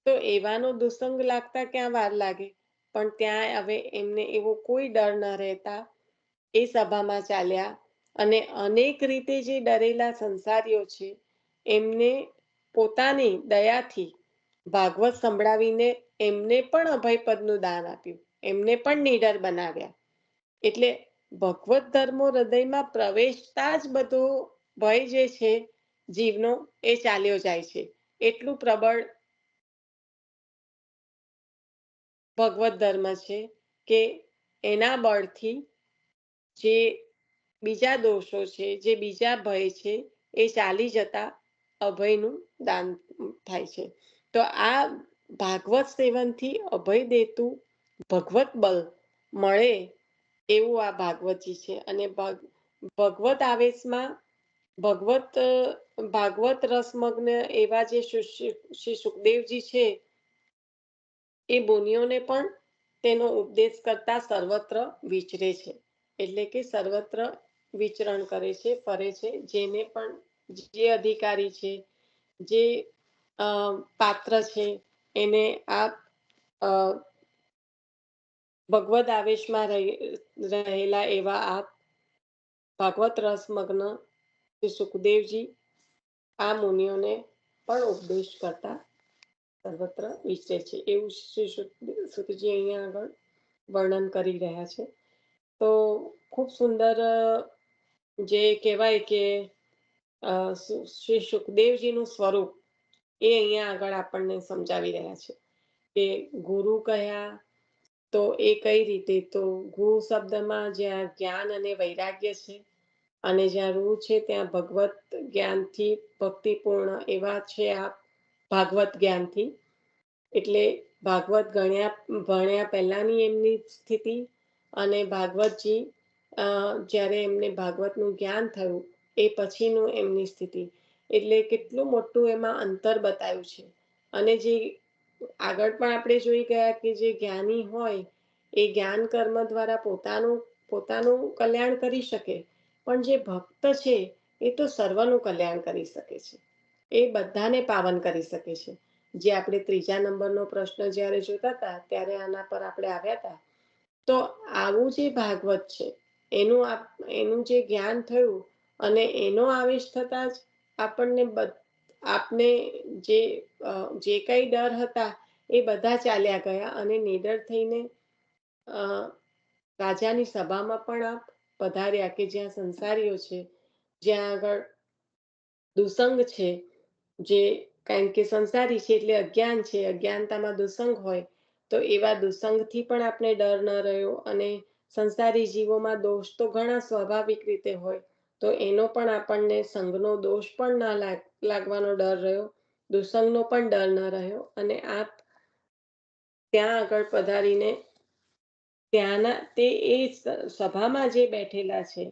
તો એવાનો દુસંગ લાગતા ક્યાં વાર લાગે. પણ ત્યાં હવે એમને એવો કોઈ ડર ન રહેતા એ સભામાં ચાલ્યા, અને અનેક રીતે જે ડરેલા સંસારીઓ છે એમને પોતાની દયાથી ભાગવત સંભળાવીને એમને પણ અભયપદનું દાન આપ્યું, એમને પણ નીડર બનાવ્યા. એટલે ભગવત ધર્મો હૃદયમાં પ્રવેશતા જ બધો ભય જે છે જીવનો એ ચાલ્યો જાય છે. એટલું પ્રબળ ભગવત ધર્મ છે કે એના બળથી જે બીજા દોષો છે, જે બીજા ભય છે, એ ચાલી જતા અભયનું દાન થાય છે. તો આ ભાગવત સેવનથી અભય દેતું ભગવત બલ મળે એવું આ ભાગવતજી છે. અને ભગવત આવેશમાં ભાગવત રસમગ્ન એવા જે શ્રી સુખદેવજી છે, એ મુનિઓને પણ તેનો ઉપદેશ કરતા સર્વત્ર વિચરે છે. એટલે કે સર્વત્ર વિચરણ કરે છે, ફરે છે. જેને પણ જે અધિકારી છે, જે પાત્ર છે, એને આ ભગવદ આવેશમાં રહેલા એવા આ ભાગવત રસમગ્ન શ્રી સુખદેવજી આ મુનિઓને પણ ઉપદેશ કરતા સર્વત્ર વિચરે છે, એવું શ્રી સુખજી અહીંયા આગળ વર્ણન કરી રહ્યા છે. તો ખૂબ સુંદર જે કહેવાય કે શ્રી સુખદેવજીનું સ્વરૂપ એ અહીંયા આગળ આપણને સમજાવી રહ્યા છે કે ગુરુ કયા, તો એ કઈ રીતે, તો ગુરુ શબ્દમાં જ્યાં જ્ઞાન અને વૈરાગ્ય છે અને જ્યાં રૂ છે ત્યાં ભગવત જ્ઞાનથી ભક્તિપૂર્ણ એવા છે આ ભાગવત જ્ઞાનથી. એટલે ભાગવત ભણ્યા પહેલાની એમની સ્થિતિ અને ભાગવતજી જ્યારે એમને ભાગવતનું જ્ઞાન થયું એ પછીનું એમની સ્થિતિ, એટલે કેટલું મોટું એમાં અંતર બતાવ્યું છે. અને જે આગળ પણ આપણે જોઈ ગયા કે જે જ્ઞાની હોય એ જ્ઞાન કર્મ દ્વારા પોતાનું કલ્યાણ કરી શકે, પણ જે ભક્ત છે એ તો સર્વનું કલ્યાણ કરી શકે છે, એ બધાને પાવન કરી શકે છે. જે આપણે 3જા નંબરનો પ્રશ્ન જ્યારે જોતા હતા ત્યારે આના પર આપણે આવ્યા હતા. તો આવું જે ભાગવત છે એનું જે જ્ઞાન થયું અને એનો આવેશ થતા જ આપને જે કઈ ડર હતા એ બધા ચાલ્યા ગયા અને નિડર થઈને રાજાની સભામાં પણ આપ પધાર્યા કે જ્યાં સંસારીઓ છે, જ્યાં આગળ દુસંગ છે, જે કારણ કે સંસારી છે એટલે અજ્ઞાન છે, અજ્ઞાનતામાં દુસંગ હોય તો એવા દુસંગથી પણ આપણે ડર ન રહ્યો. અને સંસારી જીવોમાં દોષ તો ઘણા સ્વાભાવિક રીતે હોય, તો એનો પણ આપણને સંગનો દોષ પણ ના લાગવાનો ડર રહ્યો, દુસંગનો પણ ડર ન રહ્યો. અને આપ ત્યાં આગળ પધારીને ત્યાંના તે એ સભામાં જે બેઠેલા છે,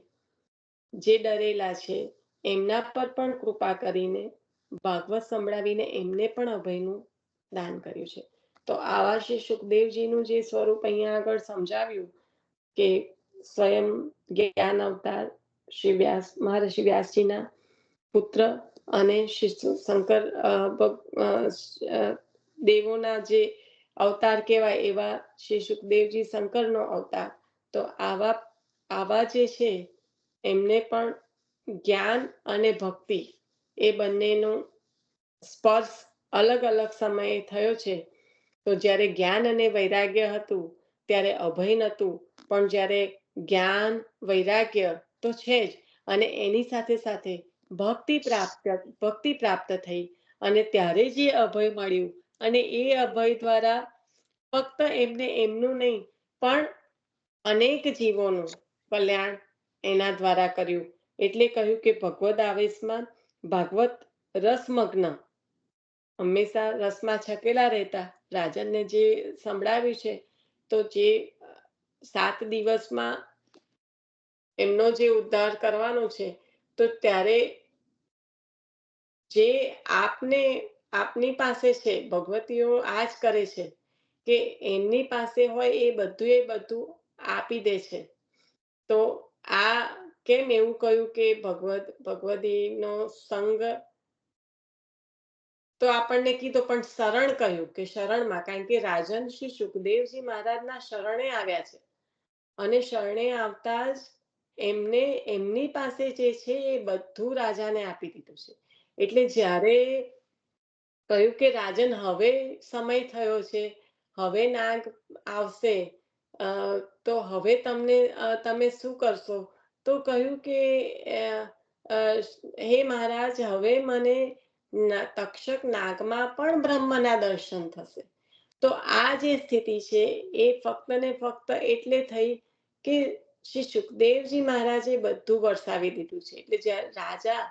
જે ડરેલા છે, એમના પર પણ કૃપા કરીને ભાગવત સંભળાવીને એમને પણ અભયનું દાન કર્યું છે. તો આવા શ્રી સુખદેવજીનું જે સ્વરૂપ અહીંયા આગળ સમજાવ્યું કે સ્વયં જ્ઞાન અવતાર મહર્ષિ વ્યાસજીના પુત્ર અને શંકર દેવોના જે અવતાર કહેવાય એવા શ્રી સુખદેવજી શંકરનો અવતાર. તો આવા જે છે એમને પણ જ્ઞાન અને ભક્તિ એ બંનેનો સ્પર્શ અલગ અલગ સમયે થયો છે. તો જ્યારે જ્ઞાન અને વૈરાગ્ય હતું ત્યારે અભય નહોતું, પણ જ્યારે જ્ઞાન વૈરાગ્ય તો છે જ અને એની સાથે સાથે ભક્તિ પ્રાપ્ત થઈ અને ત્યારે જે અભય મળ્યું અને એ અભય દ્વારા ફક્ત એમને એમનું નહીં પણ અનેક જીવોનું કલ્યાણ એના દ્વારા કર્યું. એટલે કહ્યું કે ભગવદ આવેશમાં ભાગવત રસમગ્ન, હંમેશા રસમાં છકેલા રહેતા રાજનને જે સંભળાવ્યું છે, તો જે 7 દિવસમાં એમનો જે ઉદ્ધાર કરવાનો છે, તો ત્યારે જે આપની પાસે છે, ભગવતીઓ આ જ કરે છે કે એમની પાસે હોય એ બધું આપી દે છે. તો આ કેમ એવું કહ્યું કે ભગવદીનો સંગ, તો આપણને કીધું પણ શરણ કહ્યું કે શરણમાં, કારણ કે રાજન શ્રી સુખદેવજી મહારાજના શરણે આવ્યા છે અને શરણે આવતા જ એમની પાસે જે છે એ બધું રાજાને આપી દીધું છે. એટલે જ્યારે કહ્યું કે રાજન હવે સમય થયો છે, હવે નાગ આવશે, તો હવે તમે શું કરશો? તો કહ્યું કે હે મહારાજ, હવે મને તક્ષક નાગમાં પણ બ્રહ્મના દર્શન થશે. તો આ જે સ્થિતિ છે એ ફક્ત ને ફક્ત એટલે થઈ કે શ્રી સુખદેવજી મહારાજે બધું વરસાવી દીધું છે. એટલે જ્યારે રાજા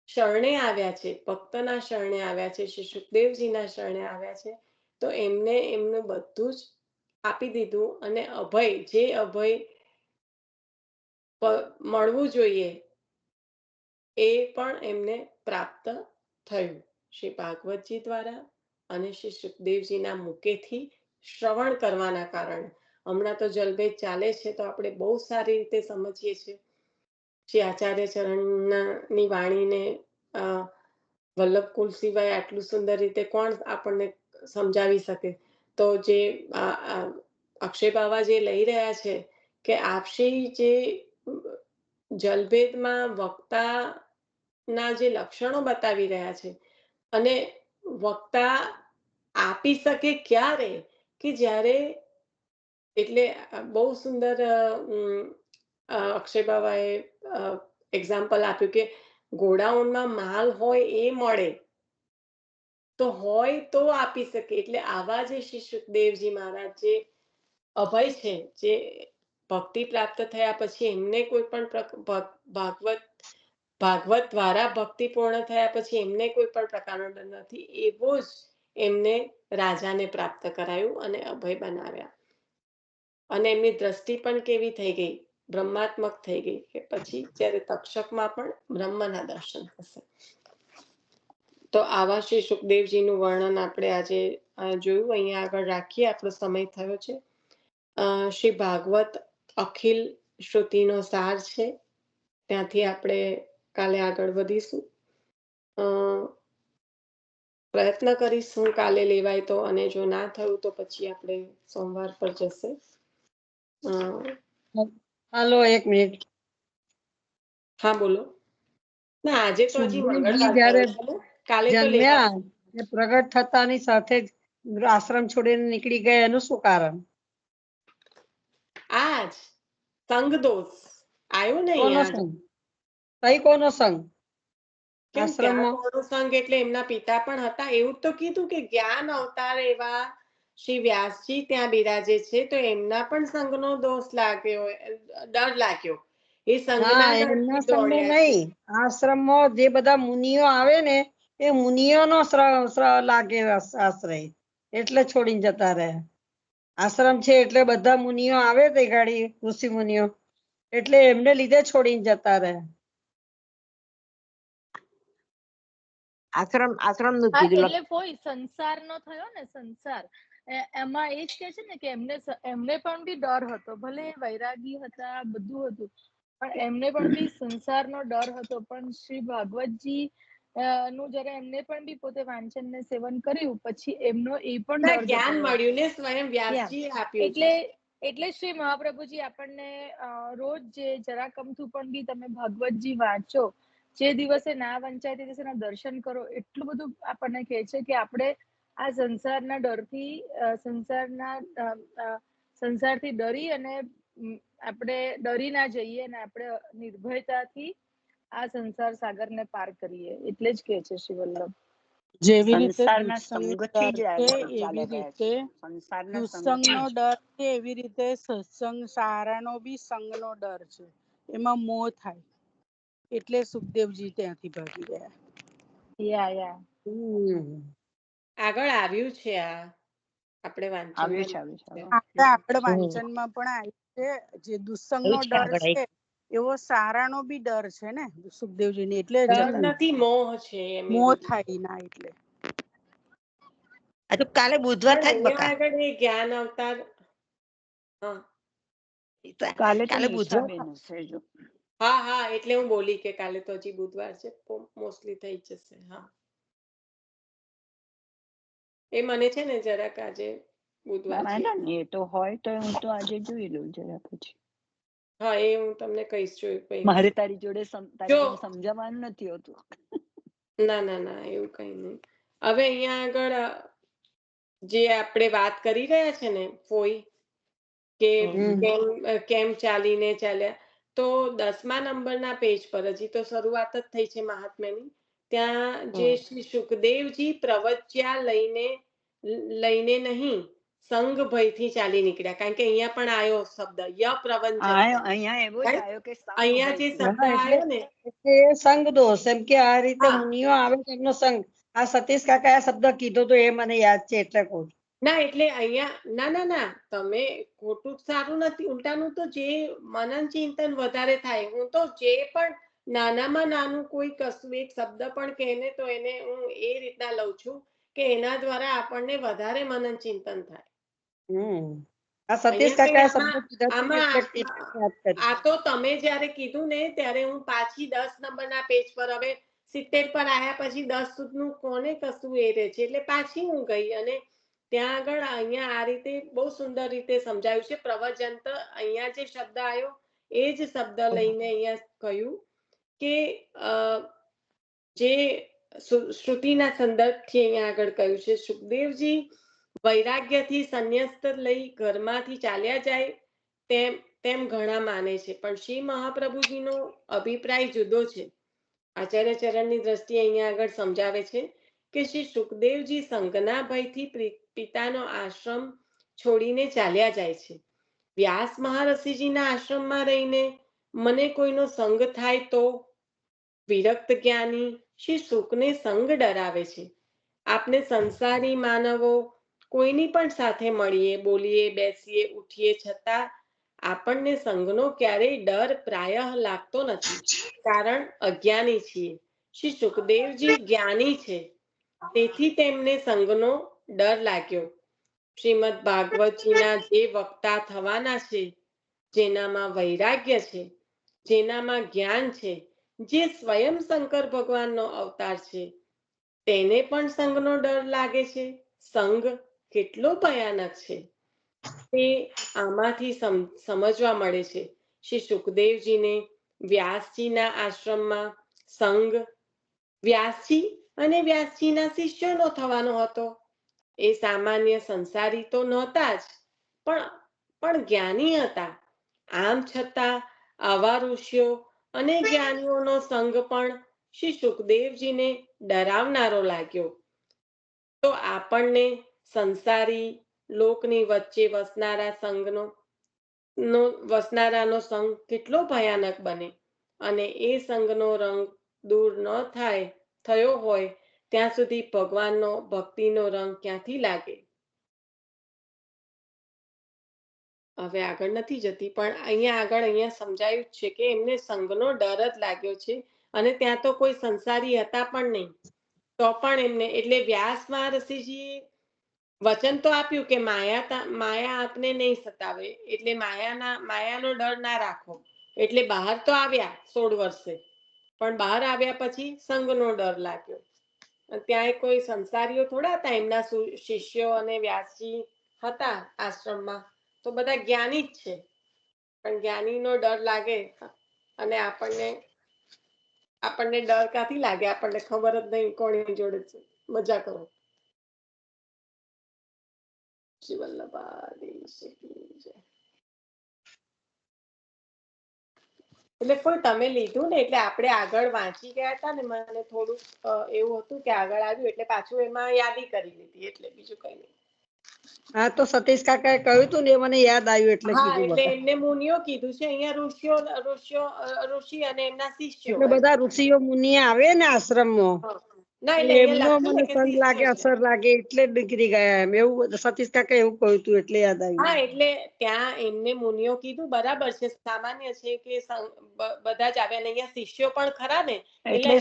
શરણે આવ્યા છે, ભક્તના શરણે આવ્યા છે, શ્રી સુખદેવજીના શરણે આવ્યા છે, તો એમનું બધું જ આપી દીધું અને જે અભય મળવું જોઈએ એ પણ એમને પ્રાપ્ત થયું શ્રી ભાગવતજી દ્વારા અને શ્રી સુખદેવજીના મુખેથી શ્રવણ કરવાના કારણે. હમણાં તો જલભેદ ચાલે છે તો આપણે બહુ સારી રીતે સમજીએ છીએ. શ્રી આચાર્ય ચરણની વાણીને વલ્લભકુલ સિવાય આટલું સુંદર રીતે કોણ આપણને સમજાવી શકે? તો જે અક્ષય બાવા જે લઈ રહ્યા છે કે આપશી જે જલભેદમાં વક્તાના જે લક્ષણો બતાવી રહ્યા છે, અને વક્તા આપી શકે ક્યારે? કે જ્યારે એટલે બહુ સુંદર અક્ષય બાવાએ એક્ઝામ્પલ આપ્યું કે ગોડાઉનમાં માલ હોય એ મળે તો હોય તો આપી શકે. એટલે આવા જે શ્રી સુખદેવજી મહારાજ જે અભય છે, જે ભક્તિ પ્રાપ્ત થયા પછી એમને કોઈ પણ ભાગવત દ્વારા ભક્તિ પૂર્ણ થયા પછી એમને કોઈ પણ પ્રકારનો ડર નથી. એવો જ એમને રાજાને પ્રાપ્ત કરાયું અને અભય બનાવ્યા. અને એમની દ્રષ્ટિ પણ કેવી થઈ ગઈ, બ્રહ્માત્મક થઈ ગઈ કે પછી જ્યારે તક્ષકમાં પણ બ્રહ્મના દર્શન થશે. તો આવા શ્રી સુખદેવજીનું વર્ણન આપણે આજે જોયું. અહીંયા આગળ રાખીએ, આપણો સમય થયો છે. શ્રી ભાગવત અખિલ શ્રુતિનો સાર છે, ત્યાંથી આપણે કાલે આગળ વધીશું. પ્રયત્ન કરીશું કાલે લેવાય તો, અને જો ના થયું તો પછી આપણે સોમવાર પર જશે. હાલો 1 મિનિટ. હા બોલો. ના આજે તો હજી મંગળવાર જયારે થયો છે ને, કાલે તો જન્મ્યા લેવાય. એ પ્રગટ થતાની સાથે જ આશ્રમ છોડીને નીકળી ગયા, એનું શું કારણ? આજ સંગ દોષ આવ્યો ને કોનો અહીંયા. સંગ? કઈ કોનો સંગ? કેમ ત્યાં આશ્રમમાં કોનો સંગ? એટલે એમના પિતા પણ હતા. એવું તો કીધું કે જ્ઞાન અવતાર એવા શ્રી વ્યાસજી ત્યાં બિરાજે છે, તો એમના પણ સંગનો દોષ લાગ્યો, ડર લાગ્યો. એ સંગના હા, એમના ડરથી સંગનો દોડ્યા છે. નહીં. આશ્રમમાં જે બધા મુનિઓ આવે ને, એ મુનિઓનો લાગે આશ્રય, એટલે છોડીને જતા રહે. આશ્રમ છે એટલે બધા મુનિઓ આવે તે ગાડી, ઋષિ મુનિઓ, એટલે એમને લીધે છોડીને જતા રહે. આશ્રમ નું હા, કીધું. એટલે કોઈ સંસારનો થયો ને, સંસાર એમાં એ જ કે છે ને કે એમને પણ બી ડર હતો. ભલે વૈરાગી હતા, બધું હતું, પણ એમને પણ બી સંસારનો ડર હતો. પણ શ્રી ભાગવતજી નું જયારે એમને પણ બી પોતે વાંચન ને સેવન કર્યું પછી એમનો એ પણ ડર જતો જ્ઞાન રહ્યો. મળ્યું ને, સ્વયં વ્યાસજી આપ્યું છે. એટલે શ્રી મહાપ્રભુજી આપણને રોજ જે જરા કમથું પણ બી તમે ભાગવતજી વાંચો, જે દિવસે ના વંચાય તે દિવસે દર્શન કરો, એટલું બધું આપણને કહે છે કે આપણે આ સંસારના ડરથી, સંસારથી ડરી અને આપણે ડરી ના જઈએ અને આપણે નિર્ભયતાથી આ સંસાર સાગરને પાર કરીએ. એટલે જ કે છે શ્રી વલ્લભ. જેવી રીતે સંસારના દુષ્સંગનો સંગથી ડર જ છે, આગળ ચાલે એવી ગયા રીતે છે. સંસારના દુસ્સંગનો સંગથી જ. ડર છે, એવી રીતે સત્સંગ સારાનો બી સંગનો ડર છે. એમાં મોહ થાય એટલે સુખદેવજી ત્યાંથી ભાગી ગયા. યા આગળ આવ્યું છે, આ આપણે વાંચનમાં આપણે વાંચનમાં પણ આવ્યું છે. જે દુસ્સંગનો ડર છે એવો સારાનો બી ડર છે ને સુખદેવજીને, એટલે ડર જતા નથી, મોહ છે એમ. મોહ થાય ના, એટલે કાલે બુધવાર થાય અહીંયા બકા. આગળ એ જ્ઞાન અવતાર. કાલે તો કાલે બુધવાર. નિશાબેન હશે જો. હા હા, એટલે હું બોલી કે કાલે તો હજી બુધવાર છે, મોસ્ટલી થઈ જશે. હા, એ મને છે ને જરાક આજે બુધવાર છે. એ તો હોય તો હું તો આજે જોઈ લઉં જરા પછી. હા, એ હું તમને કહીશ. જોઈ મારે તારી જોડે સમજાવવાનું નથી હોતું. ના ના ના, એવું કઈ નહીં. હવે અહીંયા આગળ જે આપણે વાત કરી રહ્યા છે ને, ફોઈ કે કેમ ચાલીને ચાલ્યા, તો 10મા નંબરના પેજ પર, હજી તો શરૂઆત જ થઈ છે મહાત્મ્યની, ત્યાં જે શ્રી સુખદેવજી પ્રવચ્યા લઈને નહીં, સંગ ભયથી ચાલી નીકળ્યા. કારણ કે અહીંયા પણ આવ્યો શબ્દ ય પ્રવંચન. અહીંયા એવો જ આવ્યો કે અહીંયા જે શબ્દ આવ્યો ને, સંગ દોષ, એમ કે આ રીતે મુનિઓ આવે એમનો સંગ. આ સતીશ કાકા આ શબ્દ કીધો તો એ મને યાદ છે, એટલે કહું. ના, એટલે અહીંયા ના ના ના, તમે ખોટું સારું નથી, ઉલટાનું તો જે મનન ચિંતન વધારે થાય. હું તો જે પણ નાનામાં નાનું કોઈ કશું એક શબ્દ પણ કહે ને, તો એને હું એ રીતના લઉં છું કે એના દ્વારા આપણને વધારે મનન ચિંતન થાય. આ સતીશ કાકા શબ્દ કીધા. આ તો તમે જયારે કીધું ને ત્યારે હું પાછી 10 નંબરના પેજ પર, હવે 70 પર આવ્યા પછી 10 સુધીનું કોને કશું એ રહે છે, એટલે પાછી હું ગઈ અને ત્યાં આગળ અહીંયા આ રીતે બહુ સુંદર રીતે સમજાયું છે. પ્રવચંત, અહીંયા જે શબ્દ આવ્યો એ જ શબ્દ લઈને અહીંયા કહ્યું કે જે શ્રુતિના સંદર્ભથી અહીંયા આગળ કહ્યું છે, સુખદેવજી વૈરાગ્યથી સંન્યસ્ત લઈ ઘરમાંથી ચાલ્યા જાય તેમ તેમ ઘણા માને છે, પણ શ્રી મહાપ્રભુજીનો અભિપ્રાય જુદો છે. આચાર્ય ચરણની દ્રષ્ટિએ અહીંયા આગળ સમજાવે છે કે શ્રી સુખદેવજી સંઘના ભયથી પિતાનો આશ્રમ છોડીને ચાલ્યા જાય છે. વ્યાસ મહારષિજીના આશ્રમમાં રહીને મને કોઈનો સંગ થાય તો વિરક્ત જ્ઞાની શ્રી સુખને સંગ ડરાવે છે. આપને સંસારી માનવો કોઈની પણ સાથે મળીએ, બોલીએ, બેસીએ, ઉઠીએ, છતાં આપણને સંગનો ક્યારેય ડર પ્રાયઃ લાગતો નથી, કારણ અજ્ઞાની છીએ. શ્રી સુખદેવજી જ્ઞાની છે, તેથી તેમને સંગનો ડર લાગ્યો. શ્રીમદ ભાગવતજીના જે વક્તા થવાના છે, જેનામાં વૈરાગ્ય છે, જેનામાં જ્ઞાન છે, જે સ્વયં શંકર ભગવાનનો અવતાર છે, તેને પણ સંગનો ડર લાગે છે. સંગ કેટલો ભયાનક છે તે આમાંથી સમજવા મળે છે. શ્રી સુખદેવજીને વ્યાસજીના આશ્રમમાં સંગ વ્યાસજી અને વ્યાસજીના શિષ્યોનો થવાનો હતો. એ સામાન્ય સંસારી તો નહોતા જ, પણ જ્ઞાની હતા. આમ છતાં આવા ઋષિઓ અને જ્ઞાનીઓનો સંગ પણ શ્રી સુખદેવજીને ડરાવનારો લાગ્યો. તો આપણને સંસારી લોકની વચ્ચે વસનારાનો સંગ કેટલો ભયાનક બને, અને એ સંગનો રંગ દૂર ન થયો હોય ત્યાં સુધી ભગવાનનો ભક્તિનો રંગ ક્યાંથી લાગે. હવે આગળ નથી જતી, પણ અહીંયા સમજાયું છે કે એમને સંગનો ડર જ લાગ્યો છે, અને ત્યાં તો કોઈ સંસારી હતા પણ નહીં. તો પણ એમને એટલે વ્યાસ મહર્ષિજીએ વચન તો આપ્યું કે માયા આપને નહીં સતાવે, એટલે માયાનો ડર ના રાખો. એટલે બહાર તો આવ્યા 16 વર્ષે, પણ બહાર આવ્યા પછી સંગનો ડર લાગ્યો. ત્યાં કોઈ સંસારીઓ થોડા હતા, એમના શિષ્યો અને વ્યાસજી હતા આશ્રમમાં, તો બધા જ્ઞાની જ છે, પણ જ્ઞાનીનો ડર લાગે. અને આપણને ડર ક્યાંથી લાગે, આપણને ખબર જ નહીં કોની જોડે છે. મજા કરો. શ્રી વલ્લભાદેશકી. એટલે કોઈ તમે લીધું ને, એટલે આપણે આગળ વાંચી ગયા હતા ને, મને થોડુંક એવું હતું કે આગળ આવ્યું એટલે પાછું એમાં યાદી કરી લીધી, એટલે બીજું કઈ નહીં. હા, તો સતીશ કાકાએ કહ્યું તું ને, એ મને યાદ આવ્યું એટલે કીધું. એટલે એમને મુનિઓ કીધું છે અહીંયા, ઋષિ અને એમના શિષ્યો. એટલે બધા ઋષિઓ મુનિ આવે ને આશ્રમમાં, એમનો મને સંગ લાગે, અસર લાગે, એટલે જ નીકળી ગયા એમ. એવું સતીશ કાકા એવું કહ્યું તું એટલે યાદ આવ્યું. હા, એટલે ત્યાં એમને મુનિઓ કીધું બરાબર છે, સામાન્ય છે કે બધા જ આવ્યા ને અહીંયા શિષ્યો પણ ખરા ને, એટલે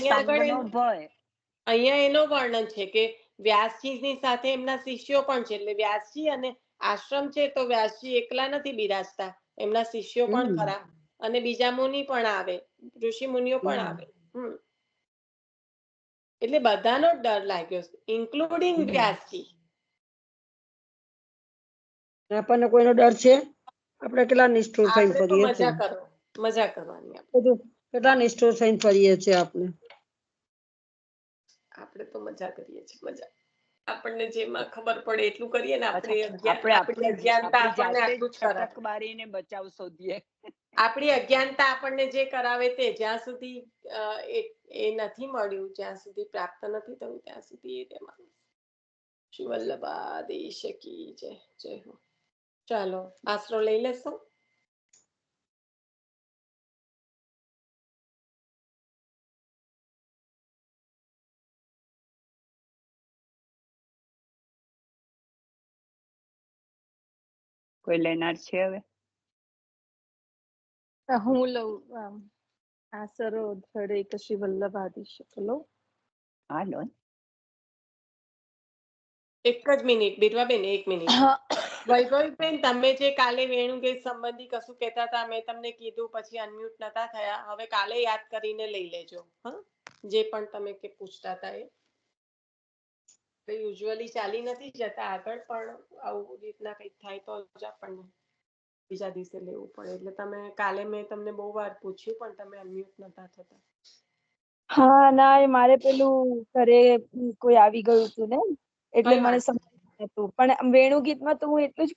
અહીંયા એનો વર્ણન છે કે વ્યાસજીની સાથે એમના શિષ્યો પણ છે. એટલે વ્યાસજી અને આશ્રમ છે તો વ્યાસજી એકલા નથી બિરાજતા, એમના શિષ્યો પણ ખરા, અને બીજા મુનિ પણ આવે, ઋષિ મુનિઓ પણ આવે. એટલે બધાનો જ ડર લાગ્યો, ઇન્ક્લુડિંગ વ્યાસજી. આપણને કોઈનો ડર છે? આપણે કેટલા નિષ્ઠુર થઈને ફરીએ છીએ. મજા કરવાની, કેટલા નિષ્ઠુર થઈને ફરીએ છીએ. આપણે તો મજા કરીએ છીએ. મજા આપણને જેમાં ખબર પડે એટલું કરીએ ને. આપણી અજ્ઞાનતા આપણને જે કરાવે તે, જ્યાં સુધી એ નથી મળ્યું, જ્યાં સુધી પ્રાપ્ત નથી થયું, ત્યાં સુધી એ તેમાં. શ્રી વલ્લભાદેશકી જય. જય હો. ચાલો આશરો લઈ લેશો. કોઈ લેનાર છે હવે? હું લઉં આસરો ધડે કશી વલ્લભાધીશ લો. હા, લો. એક જ મિનિટ બીરવાબેન, 1 મિનિટ. વૈભવીબેન, તમે જે કાલે વેણુગેટ સંબંધી કશું કહેતા હતા, મેં તમને કીધું, પછી અનમ્યુટ નતા થયા. હવે કાલે યાદ કરીને લઈ લેજો. હા, જે પણ તમે કે પૂછતા હતા એ યુઝ્યુઅલી ચાલી નથી જતા આગળ, પણ આવું રીતના કંઈક થાય તો જ આપણને બીજા દિવસે લેવું પડે. એટલે તમે કાલે મેં તમને બહુ વાર પૂછ્યું, પણ તમે અનમ્યુટ નતા થતા. હા, ના, મારે પેલું ઘરે કોઈ આવી ગયું હતું ને, એટલે મને હતું પણ વેણુ ગીતમાં તો હું એટલું જ